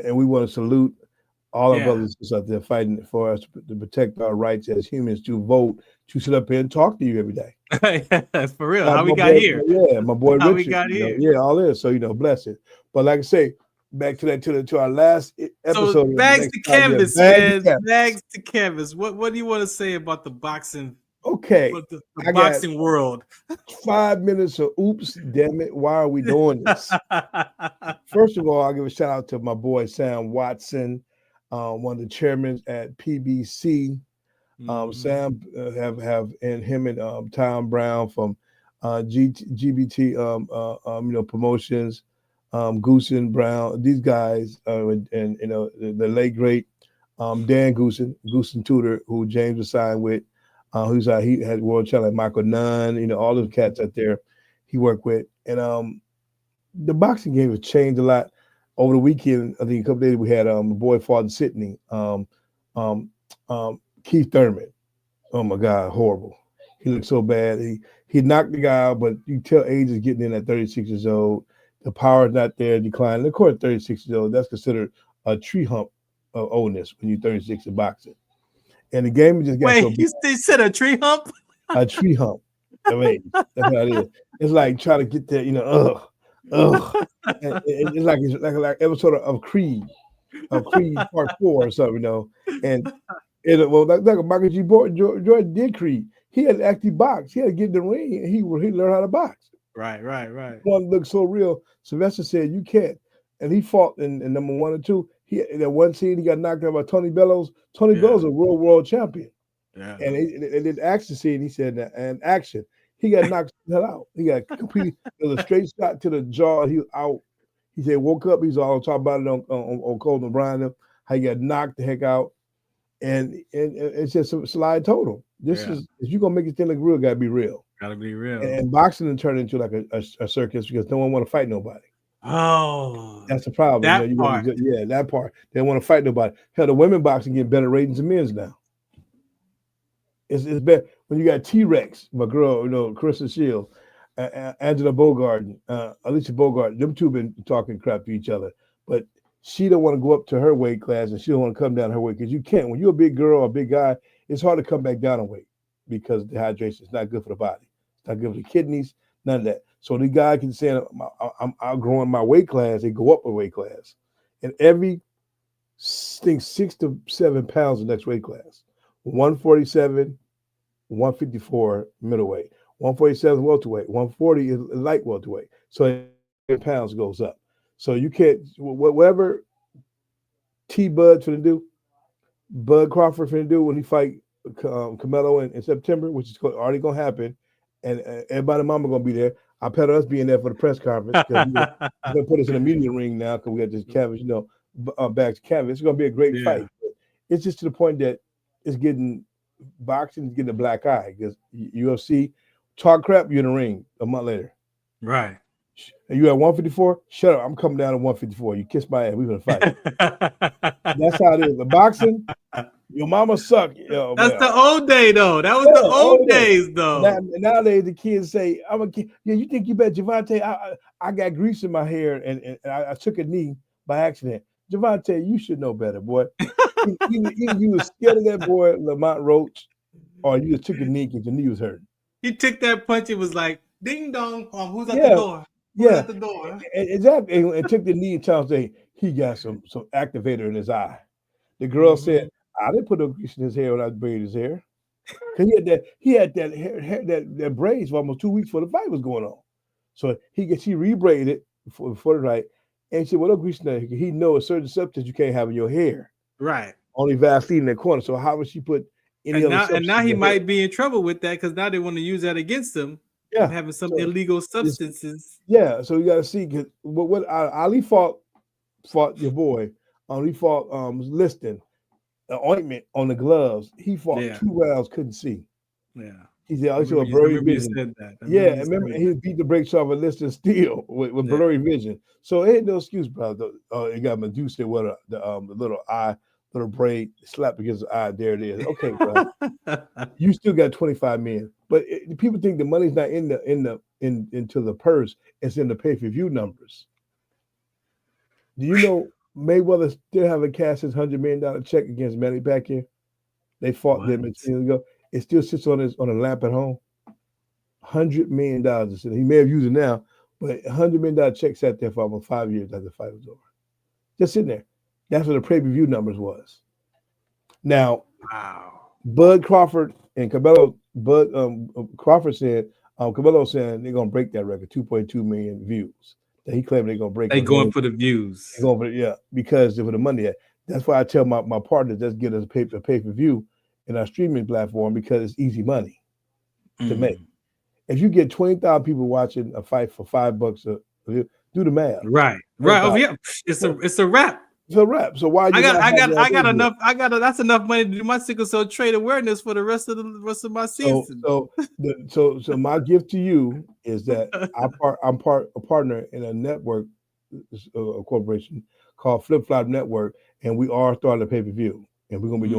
and we want to salute all our brothers and sisters out there fighting for us to protect our rights as humans to vote, to sit up here and talk to you every day. That's for real. How we got here. Yeah, my boy How Richard. we got here. Yeah, all this. So, bless it. But like I say, back to that to our last episode. So bags to canvas, man. Bags to canvas. What do you want to say about the boxing? Okay, The boxing world. 5 minutes of oops, damn it! Why are we doing this? First of all, I'll give a shout out to my boy Sam Watson, one of the chairmen at PBC. Sam and him and Tom Brown from GBT promotions, Goosen Brown, these guys, and the late great Dan Goosen Tudor, who James was signed with, he had world champion Michael Nunn, all those cats out there he worked with, and the boxing game has changed a lot over the weekend. I think a couple days we had a boy fought in Sydney, Keith Thurman. Oh my God, horrible. He looked so bad. He knocked the guy out, but you tell age is getting in at 36 years old. The power is not there, declining. Of course, 36 years old, that's considered a tree hump of oldness when you're 36 in boxing. And the game just got so big. You said a tree hump? A tree hump. I mean, that's how it is. It's like trying to get there, It's like episode of Creed Part 4 or something, And like Michael G. Jordan did Creed. He had to actually box. He had to get in the ring, and he learned how to box. Right. One looked so real. Sylvester said, "You can't." And he fought in number 1 and 2. In that one scene, he got knocked out by Tony Bellows. Tony Bellows is a world champion. Yeah. And in the action scene, he said, and action, he got knocked the hell out. He got completely, it was a straight shot to the jaw. He was out. He said, woke up. He's all talking about it on Colton O'Brien, how he got knocked the heck out. And it's just a slide total. This is, if you're going to make it thing look real, got to be real. Got to be real. And boxing then turned into like a circus because no one want to fight nobody. Oh, that's the problem. That part. That part. They don't want to fight nobody. Hell, the women boxing get better ratings than men's now. It's better when you got T-Rex, my girl, Carissa Shields, Angela Bogart, Alicia Bogart. Them two been talking crap to each other, but she don't want to go up to her weight class, and she don't want to come down her weight because you can't. When you're a big girl or a big guy, it's hard to come back down in weight because dehydration is not good for the body. It's not good for the kidneys. None of that. So the guy can say, I'm outgrowing my weight class. They go up a weight class. And every 6 to 7 pounds the next weight class. 147, 154 middleweight. 147 welterweight. 140 is light welterweight. So 8 pounds goes up. So you can't, whatever T-Bud's finna do, Bud Crawford finna do when he fight Canelo in September, which is already going to happen, and everybody mama going to be there. I bet us being there for the press conference. He's going to put us in a media ring now because we got this canvas, back to canvas. It's going to be a great fight. But it's just to the point that it's getting, boxing is getting a black eye because UFC, talk crap, you're in the ring a month later. Right. And you at 154? Shut up. I'm coming down to 154. You kiss my ass. We're going to fight. That's how it is. The boxing, your mama suck. That's the old day, though. That was the old days, though. Nowadays, the kids say, I'm a kid. Yeah, you think you bet Javante? I got grease in my hair and I took a knee by accident. Javante, you should know better, boy. either you were scared of that boy, Lamont Roach, or you just took a knee because your knee was hurting. He took that punch. It was like, ding dong. Who's at the door? Who's at the door? Exactly. And took the knee and told him, he got some activator in his eye. The girl said, I didn't put no grease in his hair when I braided his hair. Because he had that hair, that braids for almost 2 weeks before the fight was going on. So she rebraided it before the fight. And she said, well, no grease in there. He knows a certain substance you can't have in your hair. Right. Only Vaseline in the corner. So how would she put any other substance? And now he might be in trouble with that because now they want to use that against him. Yeah. Having some illegal substances. Yeah. So you got to see because what Ali fought your boy. He fought Liston. The ointment on the gloves. He fought 2 rounds, couldn't see. Yeah. He said, I also a I blurry remember you vision. said that. I Yeah, remember you remember said he that. beat the brakes off of Lister Steel with Yeah. blurry vision. So it ain't no excuse, brother. It got Medusa with the little eye, little braid slapped against the eye. There it is. Okay, bro. You still got 25 million. But people think the money's not into the purse, it's in the pay-per-view numbers. Do you know Mayweather still haven't cashed his $100 million check against Manny Pacquiao? They fought What? them 10 years ago. It still sits on a lamp at home. $100 million. He may have used it now, but $100 million check sat there for almost 5 years after the fight was over. Just sitting there. That's what the pay-per-view numbers was. Now, Wow. Bud Crawford and Cabello, Crawford said, Cabello saying they're gonna break that record, 2.2 million views. That he claimed they're gonna break. They going for the views. They going for because for the money. That's why I tell my partners, let's get us a pay-per-view in our streaming platform because it's easy money to make. If you get 20,000 people watching a fight for $5, do the math. Right. Oh yeah, it's a wrap. It's a wrap. So why I got enough. That's enough money to do my sickle cell trade awareness for the rest of my season. So my gift to you is that I'm a partner in a network, a corporation called Flip Flop Network, and we are starting a pay-per-view, and we're gonna be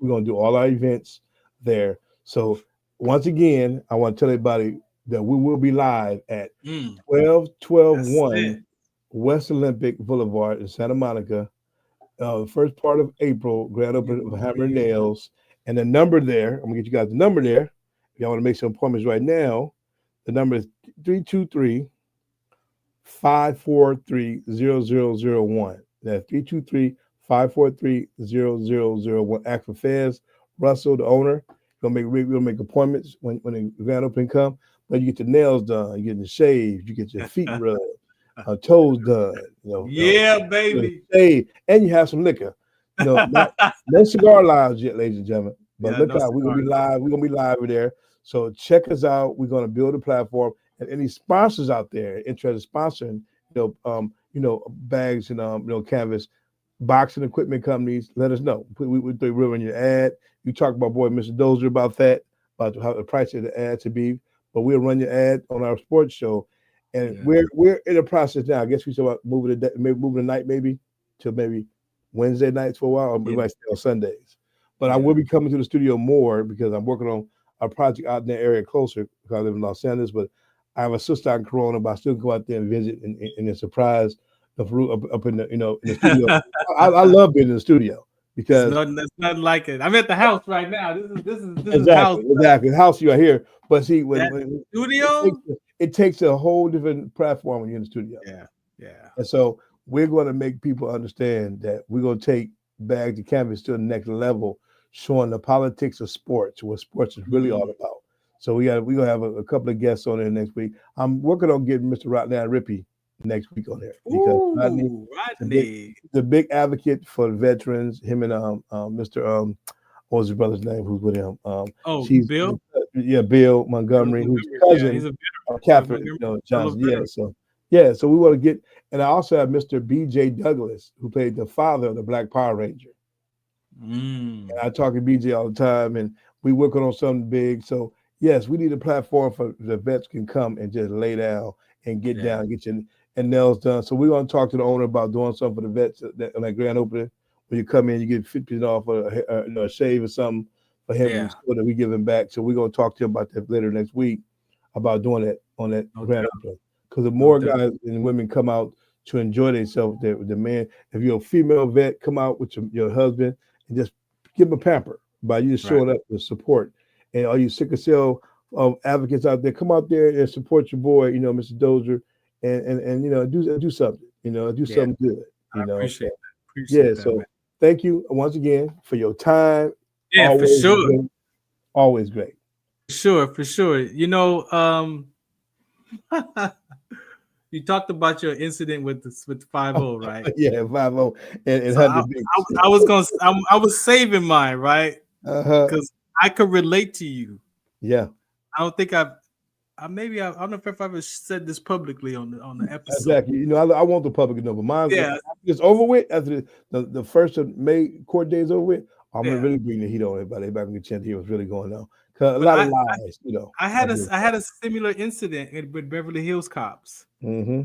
we're gonna do all our events there. So once again, I want to tell everybody that we will be live at 121 West Olympic Boulevard in Santa Monica. First part of April, grand opening of Hammer and Nails. And the number there, I'm gonna get you guys the number there. If y'all want to make some appointments right now, the number is 323-543-0001. That's 323-543-0001. Ask for Fez, Russell, the owner. We'll make appointments when the grand opening come. But you get your nails done, you get the shaved, you get your feet rubbed, toes done. Baby. And you have some liquor. No cigar lounge yet, ladies and gentlemen. But look out, we're gonna be live. We're gonna be live there. So check us out. We're gonna build a platform, and any sponsors out there interested in sponsoring, bags and canvas, boxing equipment companies, let us know. We'll run your ad. You talk about boy Mr. Dozier about that, about how the price of the ad to be. But we'll run your ad on our sports show. And we're in the process now. I guess we talk about moving the night maybe to maybe Wednesday nights for a while, or we might stay on Sundays. But I will be coming to the studio more because I'm working on a project out in that area closer because I live in Los Angeles. But I have a sister in Corona, but I still go out there and visit and a surprise up in the in the studio. I love being in the studio because it's nothing like it. I'm at the house right now. This is exactly the house you are here. But see, when studio. It takes a whole different platform when you're in the studio. Yeah. And so we're going to make people understand that we're going to take Bags to Canvas to the next level, showing the politics of sports, what sports is really all about. So we're gonna have a couple of guests on there next week. I'm working on getting Mr. Rodney Rippey next week on there because Rodney, the big advocate for the veterans. Him and Mr. What was his brother's name? Who's with him? Bill. Bill Montgomery, who's cousin of Catherine Johnson. So we want to get, and I also have Mr. B.J. Douglas, who played the father of the Black Power Ranger. And I talk to BJ all the time, and we working on something big. So yes, we need a platform for the vets can come and just lay down and get down, get your nails done. So we're gonna talk to the owner about doing something for the vets on that grand opening. When you come in, you get 50% off a shave or something for him so that we give him back. So we're gonna talk to him about that later next week about doing that on that grand opening. Because the more guys and women come out to enjoy themselves, the man, if you're a female vet, come out with your husband and just give them a pamper by you showing up with support. And all you sickle cell advocates out there, come out there and support your boy, Mr. Dozier, and do something, do something good. I appreciate that. So thank you once again for your time. Yeah, always for sure. Great. Always great. For sure. You talked about your incident with the 5-0, right? Yeah, 5-0 and so I was saving mine, right? Because I could relate to you. Yeah. I don't think I don't know if I've ever said this publicly on the episode. Exactly. I want the public to know, but mine it's over with after the 1st of May court day is over with. I'm gonna really bring the heat on everybody. Everybody can get a chance to hear what's really going on. Cause a lot of lies, you know. I had a similar incident with Beverly Hills cops. Mm-hmm.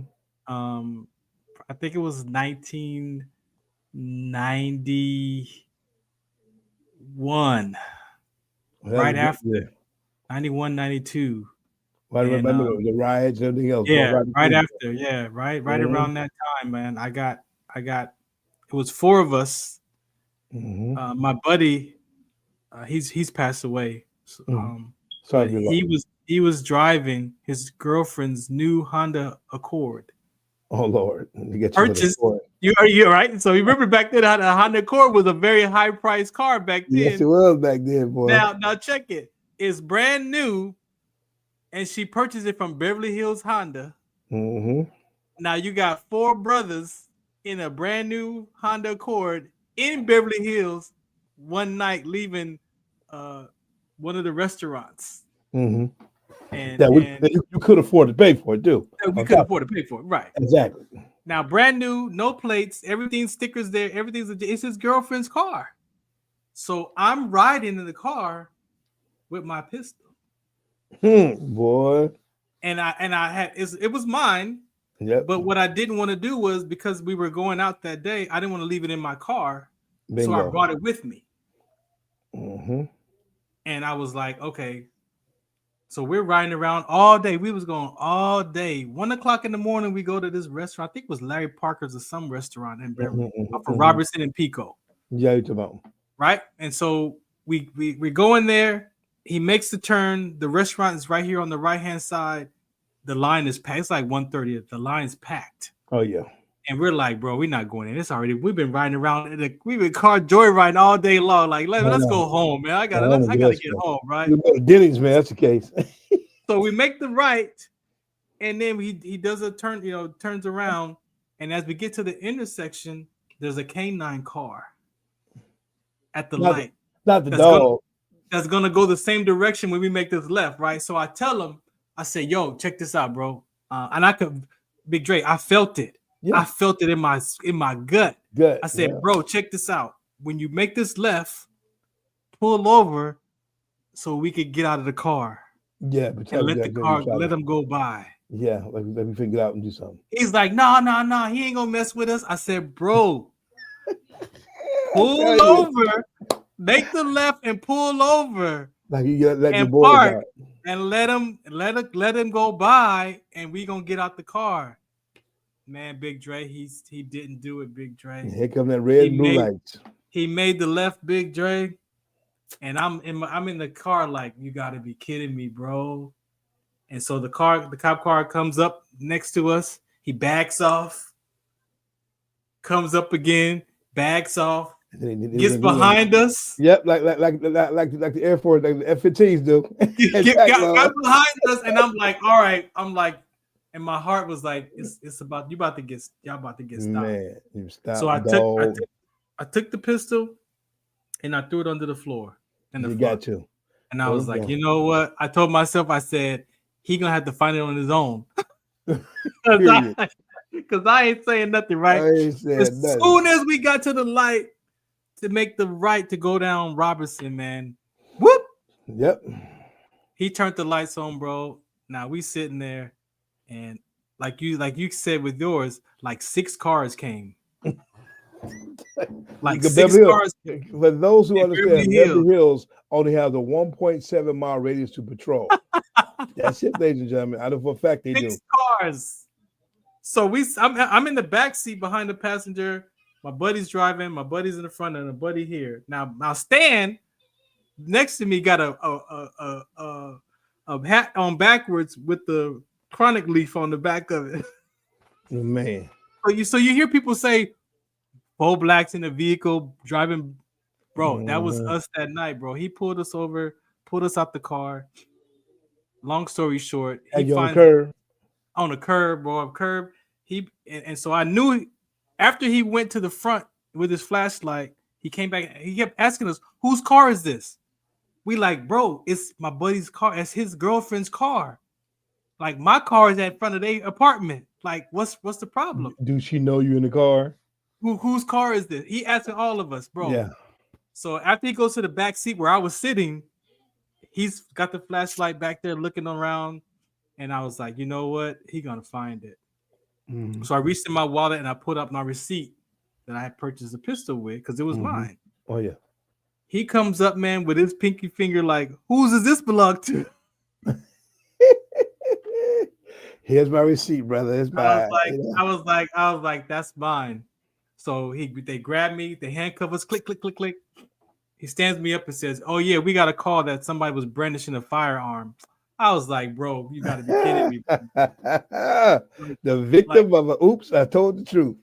I think it was 1991, right after 91, 92. Right, remember the riots and everything else. Yeah, right after. Yeah, right around that time, man. I got. It was 4 of us. Mm-hmm. My buddy, he's passed away. Sorry, he was driving his girlfriend's new Honda Accord. Oh Lord, purchased. You're right. So you remember back then, a Honda Accord was a very high priced car back then. Yes, it was back then, boy. Now check it. It's brand new, and she purchased it from Beverly Hills Honda. Mm-hmm. Now you got 4 brothers in a brand new Honda Accord in Beverly Hills one night, leaving one of the restaurants. Mm-hmm. And you could afford to pay for it, too. We could afford to pay for it, right? Exactly. Now, brand new, no plates, everything stickers there, it's his girlfriend's car. So I'm riding in the car with my pistol. Boy. And I had it was mine. Yep. But what I didn't want to do was, because we were going out that day, I didn't want to leave it in my car. Bingo. So I brought it with me. Mm-hmm. And I was like, okay. So we're riding around all day. We was going all day. 1 o'clock in the morning, we go to this restaurant. I think it was Larry Parker's or some restaurant in Beverly, for Robertson and Pico. Yeah, you're talking about. Right? And so we go in there. He makes the turn. The restaurant is right here on the right-hand side. The line is packed. It's like 1:30. The line's packed. Oh, yeah. And we're like, bro, we're not going in. It's already, we've been riding around. We've been car joyriding all day long. Like, let's go home, man. I gotta get home, right? You go to Denny's, man. That's the case. So we make the right, and then he does a turn, turns around. And as we get to the intersection, there's a canine car at the light. Not the dog. That's gonna go the same direction when we make this left, right? So I tell him, I say, yo, check this out, bro. And I could, Big Dre, I felt it. Yeah. I felt it in my gut. Good. I said, bro, check this out. When you make this left, pull over so we could get out of the car. Yeah, but and let them go by. Yeah, let me figure it out and do something. He's like, no, he ain't gonna mess with us. I said, bro, pull over, make the left and pull over. Like you let and park and let him go by, and we gonna get out the car. Man, Big Dre, he didn't do it, Big Dre. Here come that red and blue lights. He made the left, Big Dre, and I'm in the car like, you gotta be kidding me, bro. And so the cop car comes up next to us. He backs off, comes up again, backs off, gets behind us. Yep, like the Air Force, like the F-15s do. got behind us, and I'm like, all right, and my heart was like, it's about y'all about to get stopped. Man, you stopped. So I took the pistol and I threw it under the floor. Got to. And I was like, you know what? I told myself, I said, he gonna have to find it on his own. Because I ain't saying nothing, right? Soon as we got to the light to make the right to go down Robertson, man. Whoop! Yep. He turned the lights on, bro. Now we sitting there. And like you said with yours, like 6 cars came. Like 6 cars. For those who understand, Beverly Hills only has a 1.7 mile radius to patrol. That's it, ladies and gentlemen. I know for a fact they 6 cars. So I'm in the back seat behind the passenger. My buddy's driving. My buddy's in the front, and a buddy here. Now Stan next to me got a hat on backwards with the chronic leaf on the back of it. Man. So you hear people say 4 blacks in a vehicle driving. Bro, that was us that night, bro. He pulled us over, pulled us out the car. Long story short, he finds on a curb, bro. And so I knew after he went to the front with his flashlight, he came back. He kept asking us, whose car is this? We like, bro, it's my buddy's car. It's his girlfriend's car. Like, my car is in front of their apartment. Like, what's the problem? Do she know you in the car? Whose car is this? He asking all of us, bro. Yeah. So after he goes to the back seat where I was sitting, he's got the flashlight back there looking around. And I was like, you know what? He gonna find it. Mhm. So I reached in my wallet and I put up my receipt that I had purchased a pistol with because it was mine. Oh yeah. He comes up, man, with his pinky finger, like, whose does this belong to? Here's my receipt, brother. It's mine. I was like, that's mine. So they grab me, they handcuff us, click, click, click, click. He stands me up and says, "Oh yeah, we got a call that somebody was brandishing a firearm." I was like, "Bro, you gotta be kidding me." The victim of a oops, I told the truth.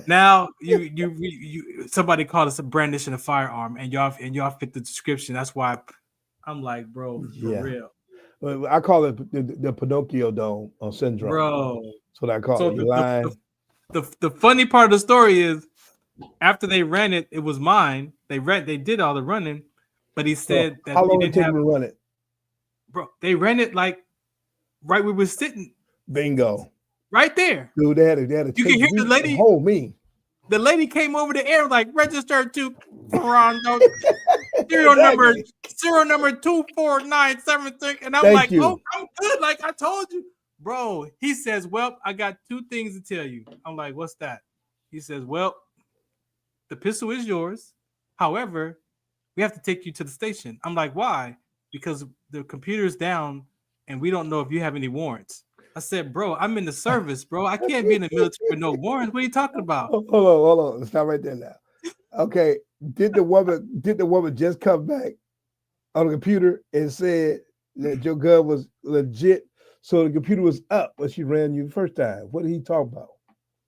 Now you somebody called us a brandishing a firearm, and y'all fit the description. That's why I'm like, bro, for real. Well, I call it the Pinocchio dome syndrome. Bro. That's what I call So it. You lying. The funny part of the story is after they ran it, it was mine. They did all the running, but he said that how long they did it didn't take have them to run it? Bro, they ran it like right where we were sitting. Bingo. Right there. Dude, they had a You can hear the lady. Hold me. The lady came over the air like registered to Farron, serial number 24976, and I'm Thank like, you. oh, I'm good. Like I told you, bro. He says, "Well, I got two things to tell you." I'm like, "What's that?" He says, "Well, the pistol is yours. However, we have to take you to the station." I'm like, "Why?" Because the computer's down, and we don't know if you have any warrants. I said, "Bro, I'm in the service, bro. I can't be in the military with no warrants. What are you talking about?" Hold on. Stop right there now. Okay. Did the woman just come back on the computer and said that your gun was legit? So the computer was up when she ran you the first time. What did he talk about?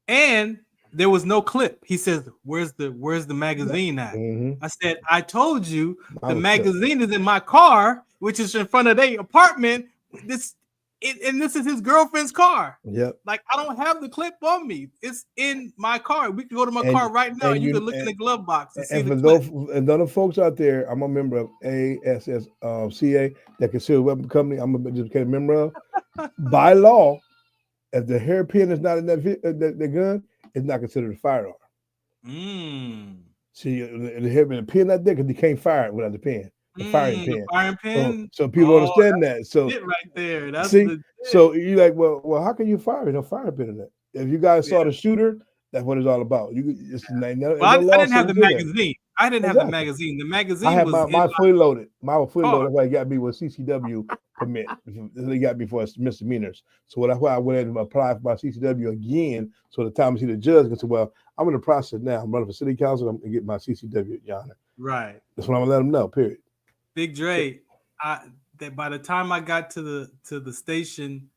And there was no clip. He says, "Where's the magazine at?" I said, "I told you the magazine is in my car, which is in front of their apartment. This is his girlfriend's car. Yep. Like I don't have the clip on me. It's in my car. We can go to my car right now. And you can look in the glove box and see the clip." And other folks out there, I'm a member of ASSCA, that considered weapon company. I'm just became a member of. By law, if the hairpin is not in the gun, it's not considered a firearm. See, the hairpin pin not there because you can't fire it without the pin. The firing pin. Firing pin. So people understand that. So it right there. That's so you're like, well, how can you fire it? No fire pin in it. If you guys saw the shooter, that's what it's all about. You just I didn't have the magazine. I didn't have the magazine. The magazine I had was my fully loaded. My was fully loaded. That's why it got me with CCW permit. They got me for misdemeanors. So that's why I went in and applied for my CCW again. So the time I see the judge can say, well, I'm in the process now. I'm running for city council. I'm gonna get my CCW, Your Honor. Right. That's what I'm gonna let them know. Period. Big Dre. That by the time I got to the station,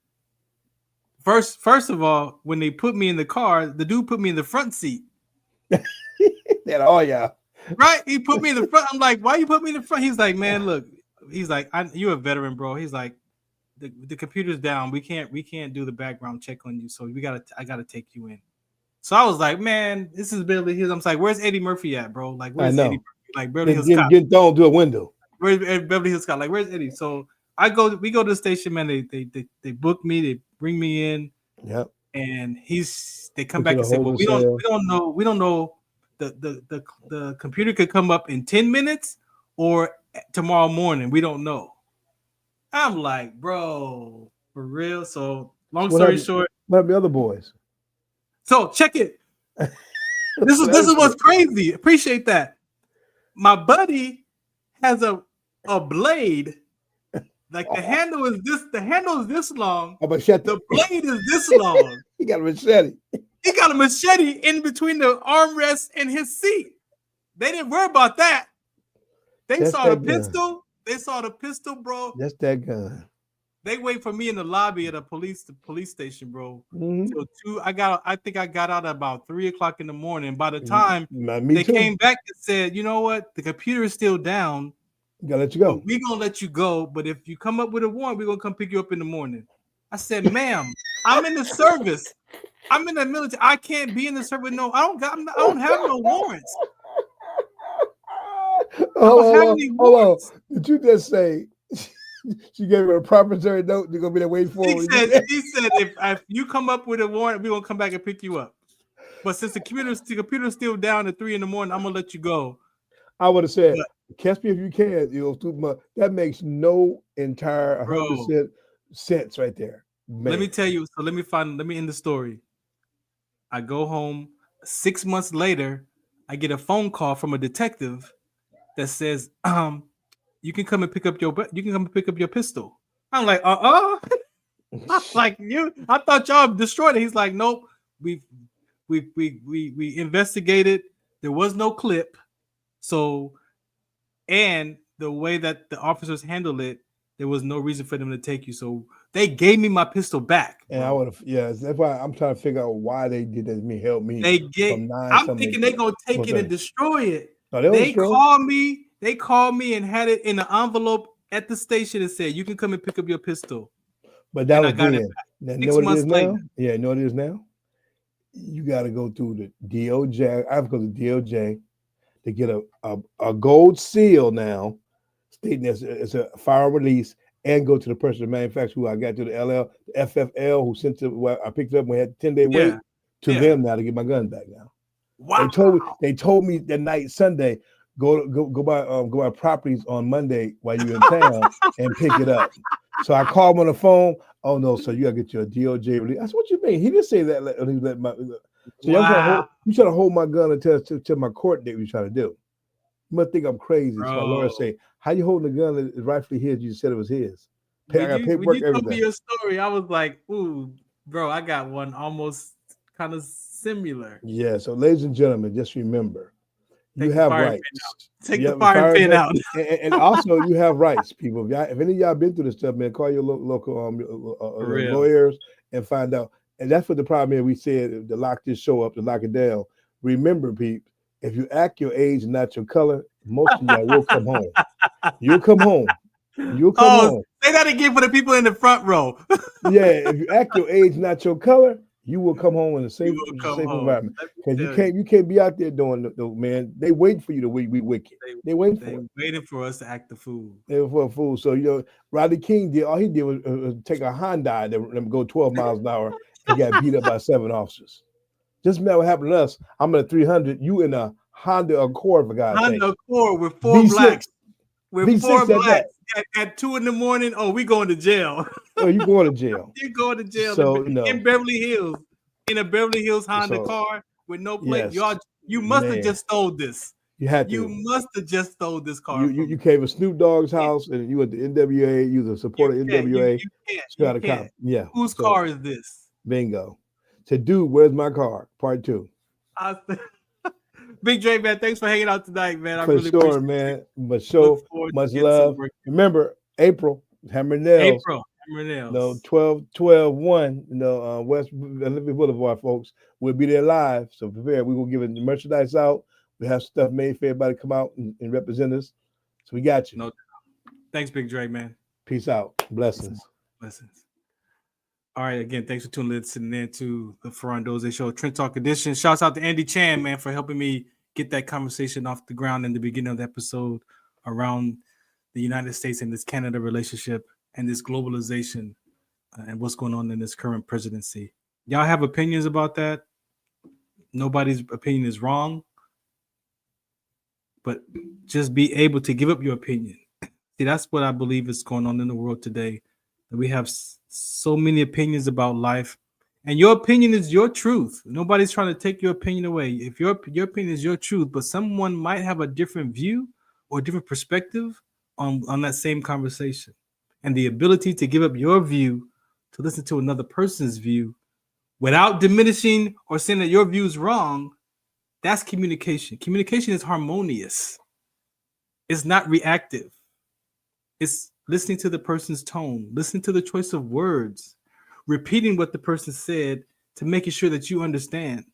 first of all, when they put me in the car, the dude put me in the front seat. Yeah. Right? He put me in the front. I'm like, why you put me in the front? He's like, man, look. He's like, you're a veteran, bro. He's like, the computer's down. We can't do the background check on you. So I gotta take you in. So I was like, man, this is Beverly Hills. I'm like, where's Eddie Murphy at, bro? Like, where's Eddie Murphy? Like Beverly Hills Cop. Get thrown through a window. Where's Beverly Hills Cop? Like, where's Eddie? So we go to the station, man. They book me, they bring me in. Yep. And they come back and say, well, we don't know. The computer could come up in 10 minutes or tomorrow morning. We don't know. I'm like, bro, for real. So long story short, what about the other boys? So check it. This is what's crazy. Appreciate that. My buddy has a blade. Like the handle is this long. The blade is this long. He got a machete. He got a machete in between the armrest and his seat. They didn't worry about that. They saw the pistol. They saw the pistol, bro. That's that gun. They wait for me in the lobby at the police station, bro. Mm-hmm. Till I think I got out at about 3:00 in the morning. By the time they came back and said, you know what, the computer is still down. We gotta let you go. We're gonna let you go, but if you come up with a warrant, we're gonna come pick you up in the morning. I said, ma'am, I'm in the service. I'm in the military. I can't be in the service. No, I don't have no warrants. Hold on. Did you just say she gave her a proprietary note? You're gonna be there waiting for her. She said if you come up with a warrant, we're gonna come back and pick you up. But since the computer's still down at 3 in the morning, I'm gonna let you go. I would have said, But- catch me if you can. That makes no entire Bro. 100% sense right there. Man. Let me tell you. So let me end the story. I go home 6 months later. I get a phone call from a detective that says, you can come and pick up your pistol. I'm like, I'm like, I thought y'all destroyed it. He's like, nope. We investigated. There was no clip. So, and the way that the officers handled it, there was no reason for them to take you. So they gave me my pistol back. And I would have, that's why I'm trying to figure out why they did that to me, help me. I'm thinking they're gonna take it and destroy it. No, they called me and had it in an envelope at the station and said, you can come and pick up your pistol. But that was then. You know what it is now? Yeah, you know what it is now? You got to go through the DOJ. I have to go to DOJ to get a gold seal now, stating it's a firearm release, and go to the person, the manufacturer, who I got to the FFL, who sent it. I picked it up and we had 10-day wait to them now to get my gun back now. Wow. They told me that night Sunday, go by properties on Monday while you're in town and pick it up. So I called him on the phone. Oh no, so you gotta get your DOJ release. I said, what you mean? He didn't say that. He let my. So you trying to hold my gun until my court date. You trying to do? You must think I'm crazy. Bro. So my lawyer say, how you holding the gun that is rightfully his? You said it was his. When you told me your story, I was like, ooh, bro, I got one almost kind of similar. Yeah. So ladies and gentlemen, just remember, you have rights. Take the fire pin out. And also, you have rights, people. If any of y'all been through this stuff, man, call your local lawyers and find out. And that's what the problem is. We said to lock this show up, to lock it down. Remember, people, if you act your age and not your color, most of y'all will come home. You'll come home. You'll come home. Say that again for the people in the front row. Yeah, if you act your age, not your color, you will come home in a safe environment. Because you can't be out there doing man. They waiting for you to be wicked. They waiting for us to act the fool. They were for a fool. So Rodney King did all he did was take a Honda and go 12 miles an hour and got beat up by 7 officers. Just imagine what happened to us. I'm in a 300. You in a Honda Accord, for God's sake. Honda Accord with 4 blacks. With 4 blacks at 2 a.m. Oh, we going to jail. Oh, you going to jail. You going to jail. So, in Beverly Hills. In a Beverly Hills Honda car with no plate. Yes, you must have just stole this. You had to. You must have just stole this car. You came to Snoop Dogg's house and you went to NWA. You was a supporter of NWA. You can't. Yeah. Whose car is this? Bingo. So, dude, where's my car? Part 2. Big Dre, man, thanks for hanging out tonight, man. I for really sure, appreciate man. it. Much love. Remember, April, Hammer Nails. No, 12-1, West Olympic Boulevard, folks. We'll be there live. So prepare. We're gonna give it the merchandise out. We have stuff made for everybody to come out and represent us. So we got you. No, thanks, Big Dre, man. Peace out. Blessings. All right, again, thanks for tuning in to the Farron Dozier Show, Trent Talk Edition. Shouts out to Andy Chan, man, for helping me get that conversation off the ground in the beginning of the episode around the United States and this Canada relationship and this globalization and what's going on in this current presidency. Y'all have opinions about that? Nobody's opinion is wrong, but just be able to give up your opinion. See, that's what I believe is going on in the world today. That we have so many opinions about life, and your opinion is your truth. Nobody's trying to take your opinion away. If your opinion is your truth, but someone might have a different view or a different perspective on that same conversation. And the ability to give up your view to listen to another person's view without diminishing or saying that your view is wrong, that's communication. Communication is harmonious. It's not reactive. It's listening to the person's tone, listening to the choice of words, repeating what the person said to making sure that you understand.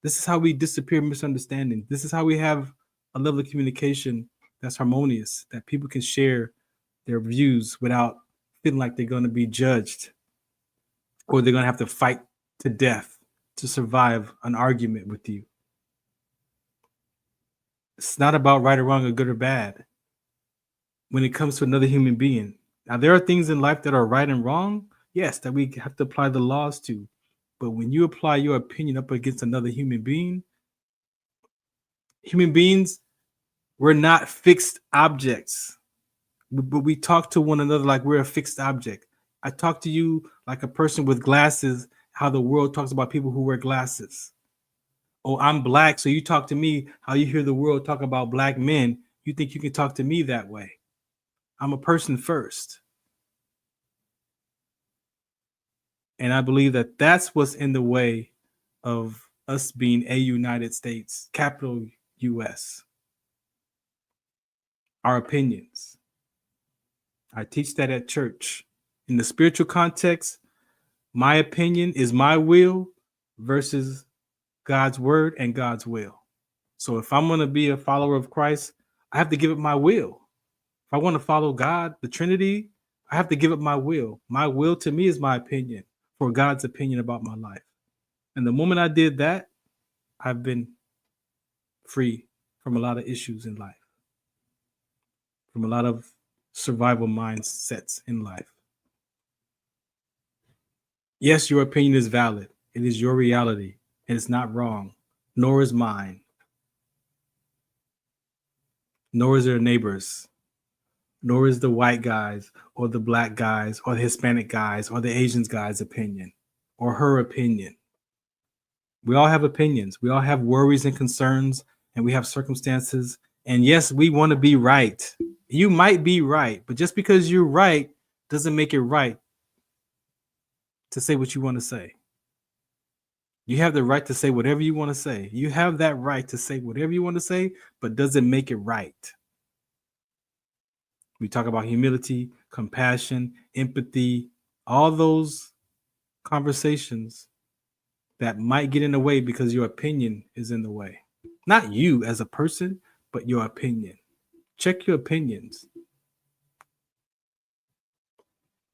This is how we disappear misunderstanding. This is how we have a level of communication that's harmonious, that people can share their views without feeling like they're going to be judged or they're going to have to fight to death to survive an argument with you. It's not about right or wrong or good or bad when it comes to another human being. Now, there are things in life that are right and wrong, yes, that we have to apply the laws to. But when you apply your opinion up against another human being, human beings We're not fixed objects, but we talk to one another like we're a fixed object. I talk to you like a person with glasses, how the world talks about people who wear glasses. Oh, I'm black, so you talk to me how you hear the world talk about black men. You think you can talk to me that way. I'm a person first. And I believe that that's what's in the way of us being a United States, capital US. Our opinions. I teach that at church. In the spiritual context, my opinion is my will versus God's word and God's will. So if I'm going to be a follower of Christ, I have to give up my will. If I want to follow God, the Trinity, I have to give up my will. My will to me is my opinion for God's opinion about my life. And the moment I did that, I've been free from a lot of issues in life, from a lot of survival mindsets in life. Yes, your opinion is valid. It is your reality. And it's not wrong, nor is mine, nor is their neighbors, nor is the white guys or the black guys or the Hispanic guys or the Asian guy's opinion or her opinion. We all have opinions. We all have worries and concerns, and we have circumstances. And yes, we want to be right. You might be right, but just because you're right doesn't make it right to say what you want to say. You have the right to say whatever you want to say. You have that right to say whatever you want to say, but doesn't make it right. We talk about humility, compassion, empathy, all those conversations that might get in the way because your opinion is in the way. Not you as a person, but your opinion. Check your opinions.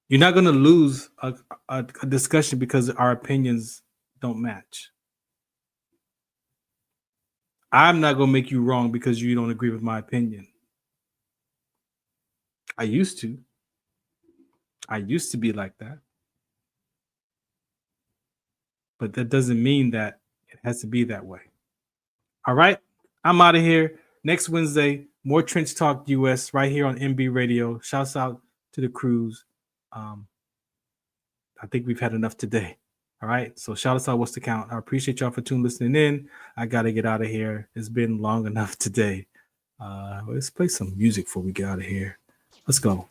You're not going to lose a discussion because our opinions don't match. I'm not going to make you wrong because you don't agree with my opinion. I used to be like that. But that doesn't mean that it has to be that way. All right. I'm out of here. Next Wednesday, more Trench Talk US right here on MB Radio. Shouts out to the crews. I think we've had enough today. All right. So shout us out. What's the count? I appreciate y'all for listening in. I got to get out of here. It's been long enough today. Let's play some music before we get out of here. Let's go.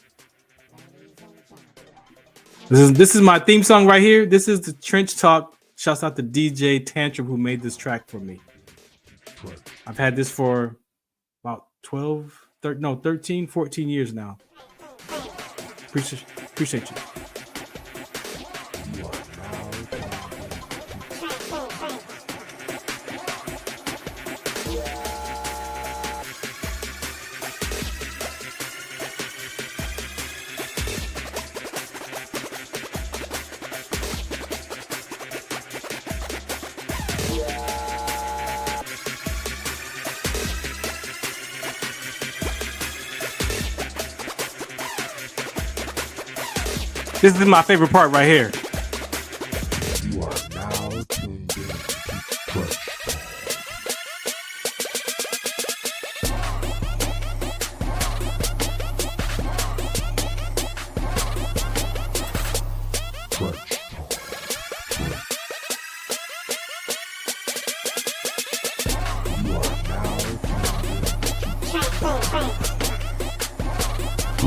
This is my theme song right here. This is the Trench Talk. Shouts out to DJ Tantrum who made this track for me. I've had this for about 13, 14 years now. Appreciate you. This is my favorite part right here. You are now tuned in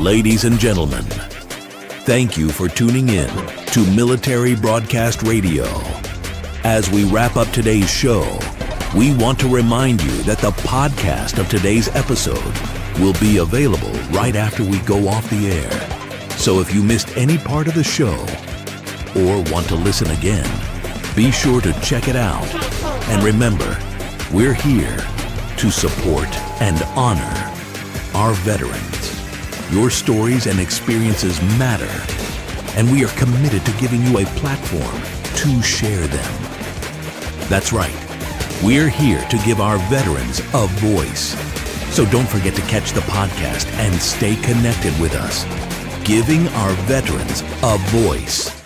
to Ladies and gentlemen, thank you for tuning in to Military Broadcast Radio. As we wrap up today's show, we want to remind you that the podcast of today's episode will be available right after we go off the air. So if you missed any part of the show or want to listen again, be sure to check it out. And remember, we're here to support and honor our veterans. Your stories and experiences matter, and we are committed to giving you a platform to share them. That's right. We're here to give our veterans a voice. So don't forget to catch the podcast and stay connected with us. Giving our veterans a voice.